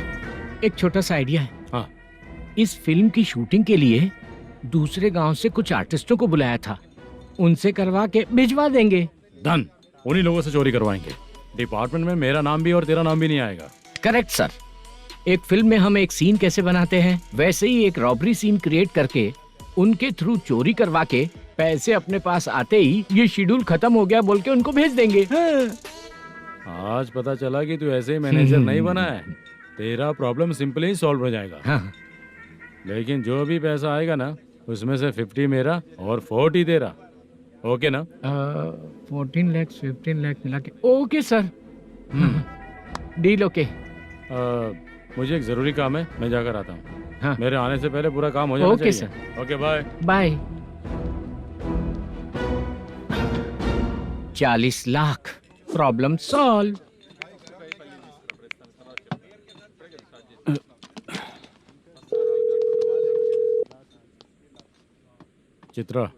एक छोटा सा आइडिया है। हाँ। इस फिल्म की शूटिंग के लिए दूसरे गांव से कुछ आर्टिस्टों को बुलाया था, उनसे करवा के भिजवा देंगे। डन, उन्हीं लोगों से चोरी करवाएंगे। डिपार्टमेंट में मेरा नाम भी और तेरा नाम भी नहीं आएगा। Correct sir. एक फिल्म में हम एक सीन कैसे बनाते हैं, वैसे ही एक रॉबरी सीन क्रिएट करके उनके थ्रू चोरी करवा के पैसे अपने पास आते ही ये शेड्यूल खत्म हो गया बोल के उनको भेज देंगे। आज पता चला कि तू ऐसे ही मैनेजर नहीं बना है, तेरा प्रॉब्लम सिंपली ही सॉल्व हो जाएगा। हाँ। लेकिन जो भी पैसा आएगा ना उसमें से 50 मेरा और 40 तेरा, ओके ना? 14 लाख 15 लाख मिला के ओके सर। Deal okay. मुझे एक जरूरी काम है, मैं जाकर आता हूँ। हाँ। मेरे आने से पहले पूरा काम हो जाना ओके चाहिए। Sir. Okay bye bye. 40 lakh problem solve. Chitra,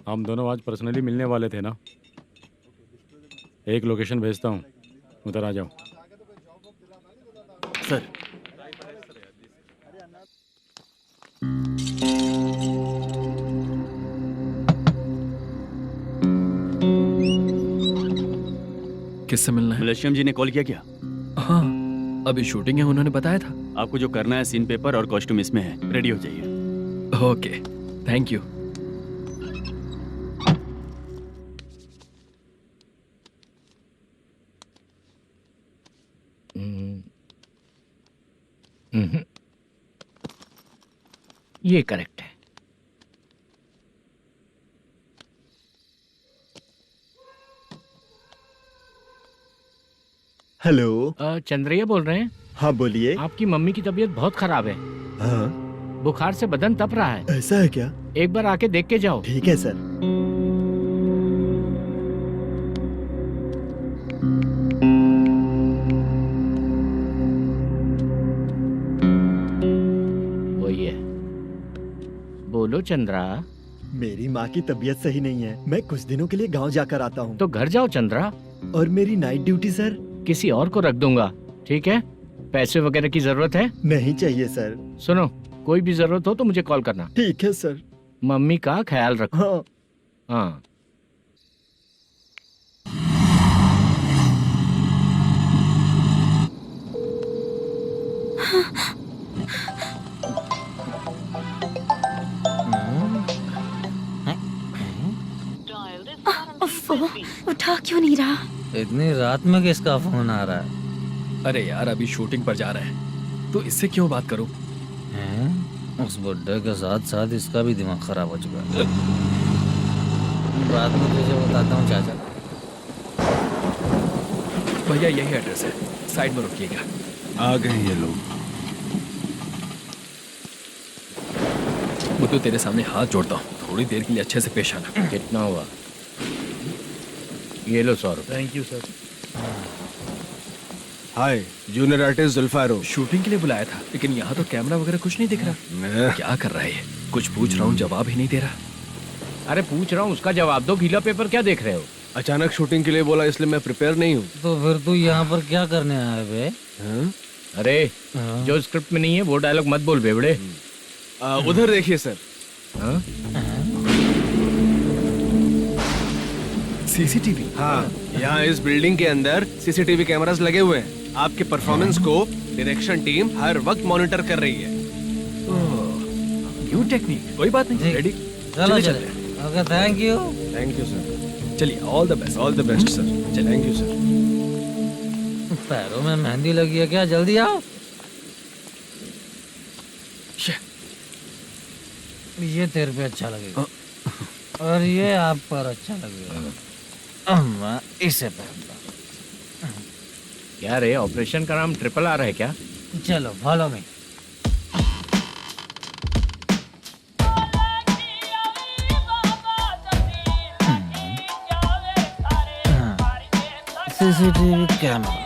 हम दोनों आज पर्सनली मिलने वाले थे ना? एक लोकेशन भेजता हूँ, उधर आ जाओ। सर किससे मिलना है? मलेशियम जी ने कॉल किया क्या? हाँ, अभी शूटिंग है, उन्होंने बताया था। आपको जो करना है सीन पेपर और कॉस्ट्यूम इसमें है, रेडी हो जाइए। Okay, thank you. ये करेक्ट है। हेलो। चंद्रैया बोल रहे हैं? हाँ बोलिए। आपकी मम्मी की तबीयत बहुत खराब है। हाँ। बुखार से बदन तप रहा है। ऐसा है क्या? एक बार आके देख के जाओ। ठीक है सर। वही है। बोलो चंद्रा। मेरी माँ की तबीयत सही नहीं है, मैं कुछ दिनों के लिए गांव जाकर आता हूँ। तो घर जाओ चंद्रा। और मेरी नाइट ड्यूटी सर? किसी और को रख दूंगा, ठीक है? पैसे वगैरह की जरूरत है? नहीं चाहिए सर। सुनो, कोई भी जरूरत हो तो मुझे कॉल करना। ठीक है सर। मम्मी का ख्याल रखो। हाँ। हाँ। उठा क्यों नहीं रहा? इतनी रात में किसका फोन आ रहा है? अरे यार, अभी शूटिंग पर जा रहे हैं, तो इससे क्यों बात करूं? उस बुड्ढे के साथ साथ इसका भी दिमाग खराब हो चुका है। बाद में तुझे बताता हूँ चाचा। भैया यही एड्रेस है, साइड में रुकिएगा। आ गए ये लोग। वो तो तेरे सामने हाथ जोड़ता हूँ, थोड़ी देर के लिए अच्छे से पेश आना। कितना हुआ? ये लो 100 रुपए। Thank you sir. Hi, junior artist जुल्फारो। शूटिंग के लिए बुलाया था, लेकिन यहाँ तो कैमरा वगैरह कुछ नहीं दिख रहा। क्या कर रहा है ये? कुछ पूछ रहा हूँ, जवाब ही नहीं दे रहा। अरे पूछ रहा हूँ, उसका जवाब दो। गीला पेपर क्या देख रहे हो? अचानक शूटिंग के लिए बोला, इसलिए मैं प्रिपेयर नहीं हूँ। तो फिर तू यहाँ पर क्या करने आया बे? अरे जो स्क्रिप्ट में नहीं है वो डायलॉग मत बोल बेवड़े। उधर देखिए सर। सीसीटीवी? हाँ, यहाँ इस बिल्डिंग के अंदर सीसीटीवी कैमरास लगे हुए हैं। आपके परफॉर्मेंस को डायरेक्शन टीम हर वक्त मॉनिटर कर रही है। न्यू टेक्निक, कोई बात नहीं। रेडी? चलो चले। Okay, thank you. Thank you sir. चलिए, all the best. All the best sir. Thank you sir. पैरों में मेहंदी लगी है क्या? जल्दी आओ। ये तेरे पे अच्छा लगेगा और ये आप पर अच्छा लगेगा। मैं इसे पहनता। क्या रे, ऑपरेशन का नाम ट्रिपल आर है क्या? चलो फॉलो मी। CCTV camera.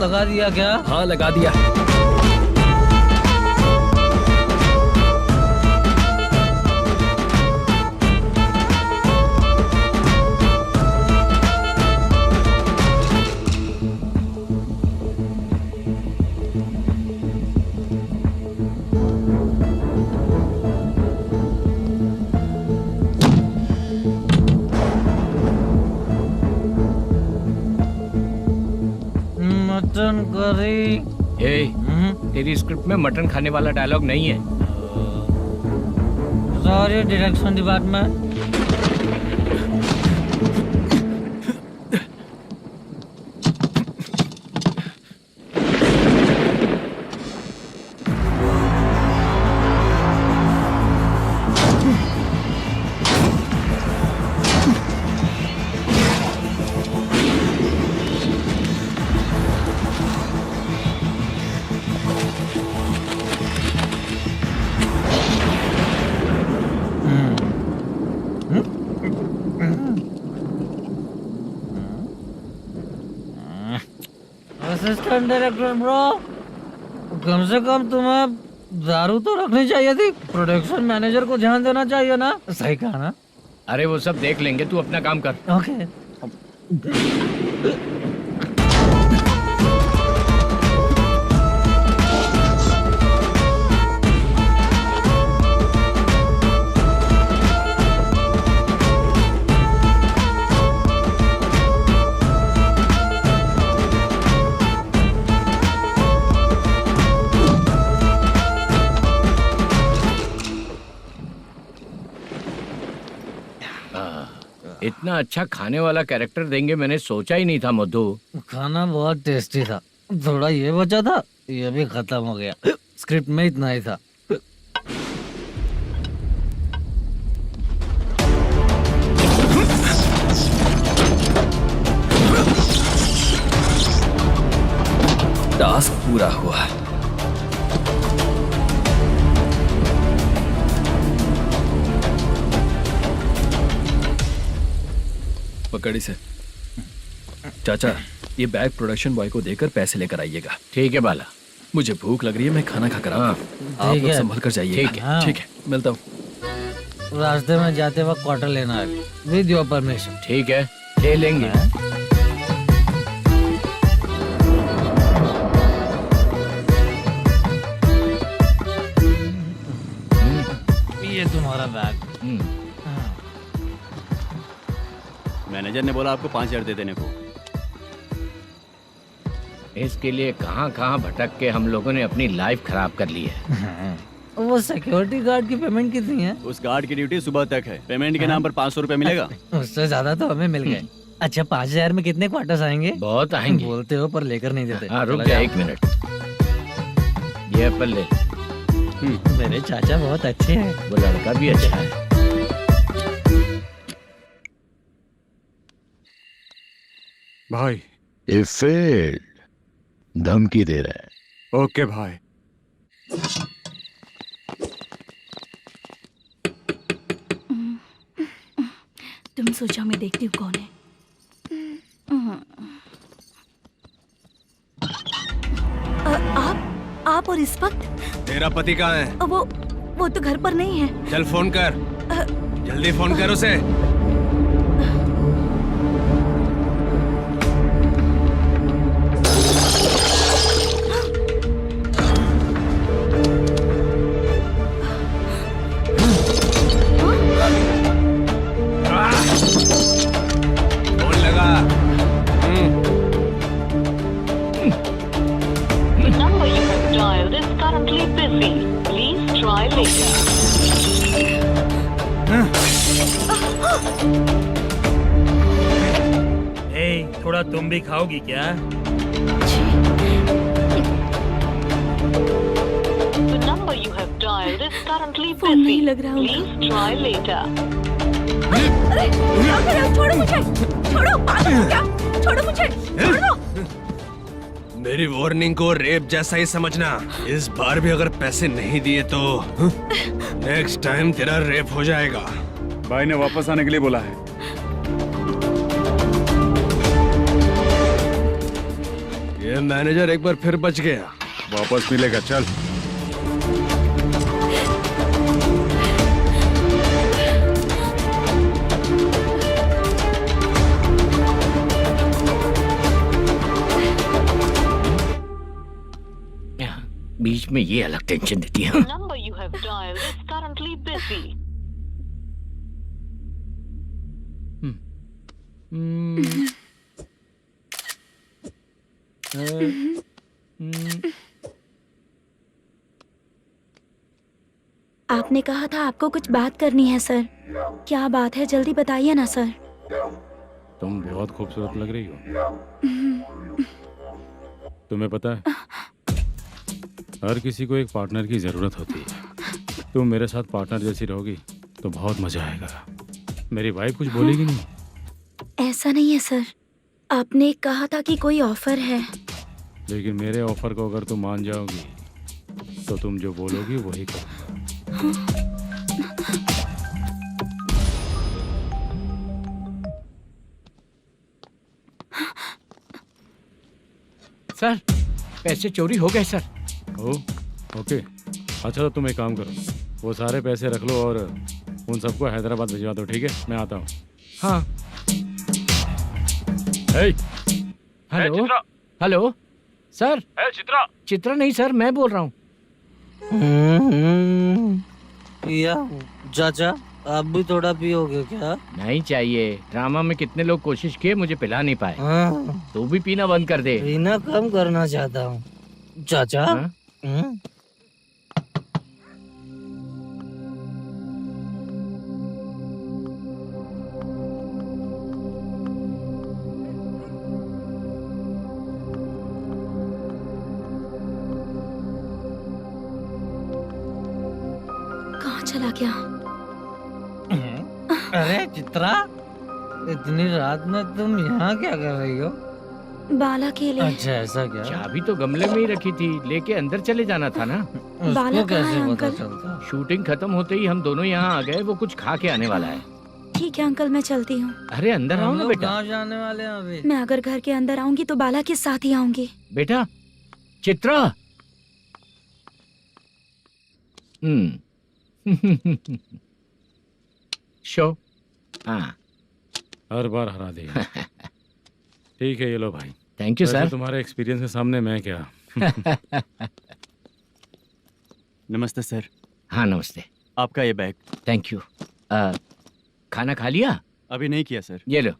लगा दिया क्या? हाँ लगा दिया। Mutton curry. तेरी स्क्रिप्ट में मटन खाने वाला डायलॉग नहीं है। Sorry direction department. Assistant director bro, कम से कम तुम्हें दारू तो रखनी चाहिए थी। प्रोडक्शन मैनेजर को ध्यान देना चाहिए ना। सही कहा ना? अरे वो सब देख लेंगे, तू अपना काम कर। ओके। इतना अच्छा खाने वाला कैरेक्टर देंगे मैंने सोचा ही नहीं था मधु। खाना बहुत टेस्टी था। थोड़ा ये बचा था, ये भी खत्म हो गया। स्क्रिप्ट में इतना ही था। टास्क पूरा हुआ। पकड़ी से। चाचा, ये बैग प्रोडक्शन बॉय को देकर पैसे लेकर आइएगा। ठीक है बाला। मुझे भूख लग रही है, मैं खाना खाकर आता हूँ। आप लोग संभल कर जाइए। ठीक है। ठीक है, मिलता हूँ। रास्ते में जाते वक्त क्वार्टर लेना है, विद योर परमिशन। ठीक है, ले लेंगे। ये तुम्हारा बैग। मैनेजर ने बोला आपको 5,000 दे देने को। इसके लिए कहाँ कहाँ भटक के हम लोगों ने अपनी लाइफ खराब कर ली है। वो सिक्योरिटी गार्ड की पेमेंट कितनी है? उस गार्ड की ड्यूटी सुबह तक है। पेमेंट के नाम पर 500 रुपए मिलेगा। उससे ज्यादा तो हमें मिल गए। अच्छा, 5,000 में कितने क्वार्टर्स आएंगे? बहुत आएंगे। बोलते हो पर लेकर नहीं देते। हाँ रुक जा 1 मिनट। ये एप्पल ले। मेरे चाचा बहुत अच्छे हैं। वो लड़का भी अच्छा है। भाई ये फेल्ड धमकी दे रहा है। ओके भाई। तुम सोचो, मैं देखती हूँ कौन है। आप और इस वक्त? तेरा पति कहाँ है? वो तो घर पर नहीं है। चल फोन कर, जल्दी फोन कर उसे। फोन लगा। The number you have dialed is currently busy. Please try later. थोड़ा तुम भी खाओगी क्या? The number you have dialed is currently phone busy. नहीं लग रहा Please try later. अरे क्या कर रहे हो? छोड़ो मुझे, छोड़ो। पागल हो क्या? छोड़ो मुझे, छोड़ो। मेरी वार्निंग को रेप जैसा ही समझना। इस बार भी अगर पैसे नहीं दिए तो नेक्स्ट टाइम तेरा रेप हो जाएगा। भाई ने वापस आने के लिए बोला है। ये मैनेजर एक बार फिर बच गया। वापस मिलेगा, चल। बीच में ये अलग टेंशन देती है। Number you have dialed is currently busy. आपने कहा था आपको कुछ बात करनी है सर। क्या बात है, जल्दी बताइए ना सर। तुम बहुत खूबसूरत लग रही हो। तुम्हें पता है, हर किसी को एक पार्टनर की जरूरत होती है। तुम मेरे साथ पार्टनर जैसी रहोगी तो बहुत मजा आएगा। मेरी वाइफ कुछ बोलेगी नहीं? ऐसा नहीं है सर, आपने कहा था कि कोई ऑफर है। लेकिन मेरे ऑफर को अगर तुम मान जाओगी तो तुम जो बोलोगी वही करूँगा। सर, पैसे चोरी हो गए सर। ओके, अच्छा तो तुम एक काम करो, वो सारे पैसे रख लो और उन सबको हैदराबाद भिजवा दो, ठीक है? मैं आता हूँ। हाँ। Hello hello sir. Chitra? Chitra नहीं सर, मैं बोल रहा हूँ। या चाचा, आप भी थोड़ा पियोगे क्या? नहीं चाहिए। ड्रामा में कितने लोग कोशिश किए, मुझे पिला नहीं पाए। तू भी पीना बंद कर दे। पीना कम करना चाहता हूँ चाचा। कहाँ चला गया? अरे चित्रा, इतनी रात में तुम यहाँ क्या कर रही हो? बाला के लिए। अच्छा ऐसा क्या? चाबी तो गमले में ही रखी थी, लेके अंदर चले जाना था ना। बाला उसको कहाँ है कैसे पता अंकल? चलता? शूटिंग खत्म होते ही हम दोनों यहाँ आ गए। वो कुछ खा के आने वाला है। ठीक है अंकल, मैं चलती हूँ। अरे अंदर आओ हम ना लोग बेटा। कहाँ जाने वाले हैं अभी? मैं अगर घर के अंदर आऊंगी तो बाला के साथ ही आऊंगी। बेटा चित्रा। शो। हाँ, हर बार हरा देगा। ठीक है, ये लो भाई। थैंक यू वैसे सर। तुम्हारे एक्सपीरियंस के सामने मैं क्या। नमस्ते सर। हाँ नमस्ते। आपका ये बैग। Thank you. खाना खा लिया? अभी नहीं किया सर। ये लो,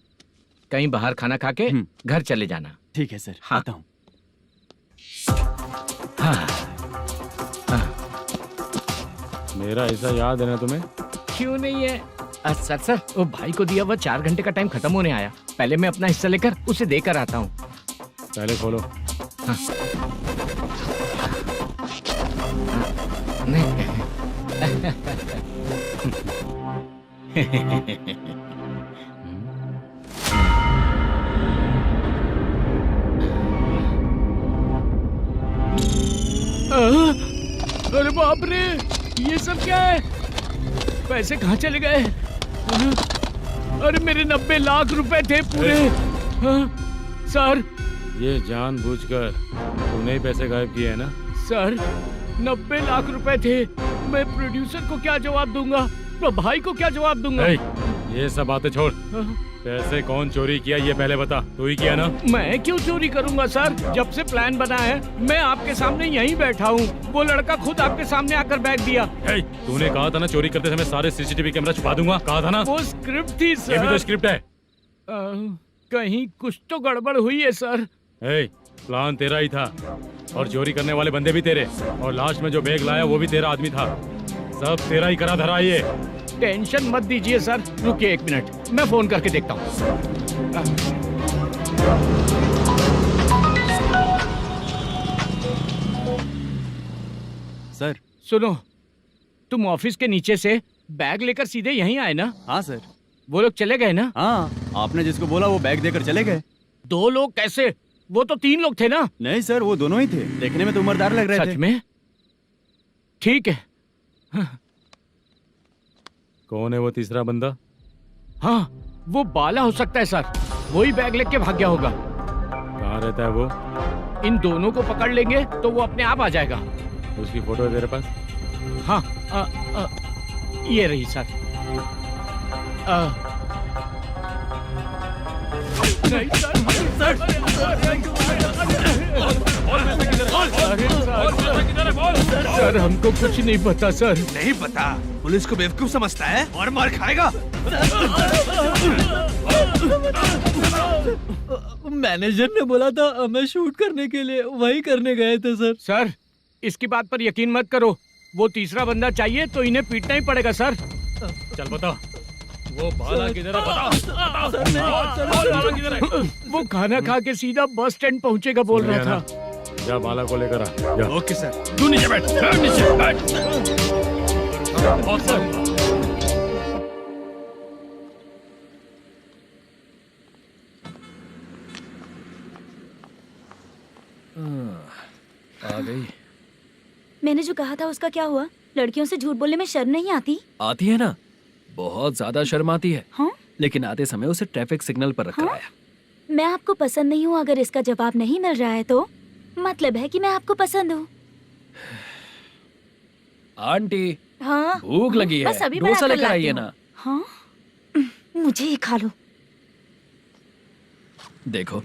कहीं बाहर खाना खा के घर चले जाना। ठीक है सर। हाँ। आता हूँ। हाँ। मेरा ऐसा याद है ना तुम्हें? क्यों नहीं है सर। सर वो भाई को दिया हुआ 4 घंटे का टाइम खत्म होने आया। पहले मैं अपना हिस्सा लेकर उसे देकर आता हूँ। पहले खोलो। हाँ। अरे बाप रे, ये सब क्या है? पैसे कहाँ चले गए? अरे मेरे 90 लाख रुपए थे पूरे। सर, ये जानबूझकर तूने ही पैसे गायब किए हैं ना? सर 90 लाख रुपए थे। मैं प्रोड्यूसर को क्या जवाब दूंगा, तो भाई को क्या जवाब दूंगा? ये सब बातें छोड़। पैसे कौन चोरी किया ये पहले बता। तू ही किया ना? मैं क्यों चोरी करूंगा सर? जब से प्लान बना है मैं आपके सामने यहीं बैठा हूँ। वो लड़का खुद आपके सामने आकर बैग दिया। तूने कहा था ना चोरी करते समय सारे सीसीटीवी कैमरा छुपा दूंगा, कहा था ना? वो स्क्रिप्ट थी सर। ये भी तो स्क्रिप्ट है। कहीं कुछ तो गड़बड़ हुई है सर। प्लान तेरा ही था और चोरी करने वाले बंदे भी तेरे, और लास्ट में जो बैग लाया वो भी तेरा आदमी था। सब तेरा ही करा धरा। ये टेंशन मत दीजिए सर। रुकिए 1 मिनट, मैं फोन करके देखता हूँ। सर सुनो, तुम ऑफिस के नीचे से बैग लेकर सीधे यहीं आए ना? हाँ सर। वो लोग चले गए ना? हाँ, आपने जिसको बोला वो बैग देकर चले गए। 2 लोग कैसे? वो तो 3 लोग थे ना? नहीं सर, वो दोनों ही थे। देखने में तो उम्रदार लग रहे थे। सच में? ठीक है। कौन है वो तीसरा बंदा? हाँ, वो बाला हो सकता है सर। वही बैग लेके भाग गया होगा। कहाँ कहाँ रहता है वो? इन दोनों को पकड़ लेंगे तो वो अपने आप आ जाएगा। उसकी फोटो है तेरे पास? हाँ ये रही सर। नहीं सर हमको कुछ नहीं पता सर। नहीं पता? पुलिस को बेवकूफ समझता है और मार खाएगा। मैनेजर ने बोला था हमें शूट करने के लिए, वही करने गए थे सर। सर इसकी बात पर यकीन मत करो, वो तीसरा बंदा चाहिए तो इन्हें पीटना ही पड़ेगा सर। चल बता, वो बाला किधर है? बता। वो खाना खा के सीधा बस स्टैंड पहुंचेगा बोल रहा था। जा बाला को लेकर आ। जा। Okay sir. तू नीचे बैठ, नीचे बैठ। बहुत सर। आ गई। मैंने जो कहा था उसका क्या हुआ? लड़कियों से झूठ बोलने में शर्म नहीं आती? आती है ना, बहुत ज्यादा शर्म आती है। हाँ? लेकिन आते समय उसे ट्रैफिक सिग्नल पर रखकर आया। मैं आपको पसंद नहीं हूँ अगर इसका जवाब नहीं मिल रहा है तो मतलब है कि मैं आपको पसंद हूँ। आंटी हाँ भूख लगी है, बस अभी डोसा बनाकर लेकर लाती आइए हूँ। ना। हाँ मुझे ही खा लो। देखो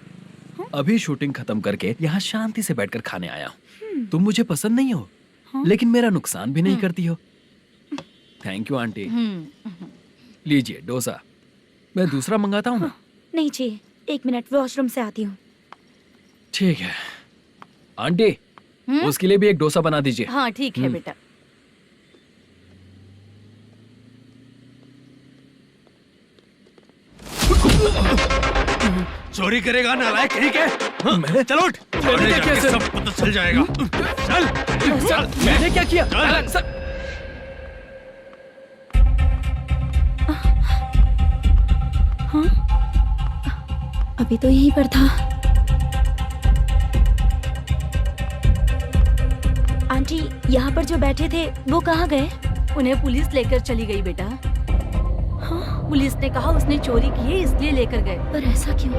अभी शूटिंग खत्म करके यहाँ शांति से बैठकर खाने आया हूँ। तुम मुझे पसंद नहीं हो, लेकिन मेरा नुकसान भी नहीं करती हो। Thank you aunty. लीजिए डोसा। मैं दूसरा मंगाता हूँ ना? नहीं चाहिए, 1 मिनट वॉशरूम से आती हूँ। ठीक है आंटी, उसके लिए भी एक डोसा बना दीजिए। हाँ ठीक है बेटा। चोरी करेगा नालायक कहीं के? मैंने चल उठ। मैंने क्या किया सर? सब पता चल जाएगा। चल चल। मैंने क्या किया? सर हाँ अभी तो यहीं पर था। आंटी यहाँ पर जो बैठे थे वो कहाँ गए? उन्हें पुलिस लेकर चली गई बेटा। हाँ? पुलिस ने कहा उसने चोरी की है इसलिए लेकर गए। पर ऐसा क्यों?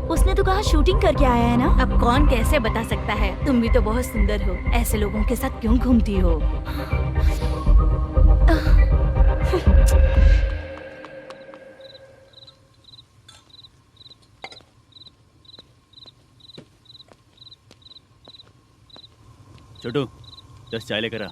उसने तो कहा शूटिंग करके आया है ना। अब कौन कैसे बता सकता है? तुम भी तो बहुत सुंदर हो, ऐसे लोगों के साथ क्यों घूमती हो? छोटू 10 चाय लेकर आ।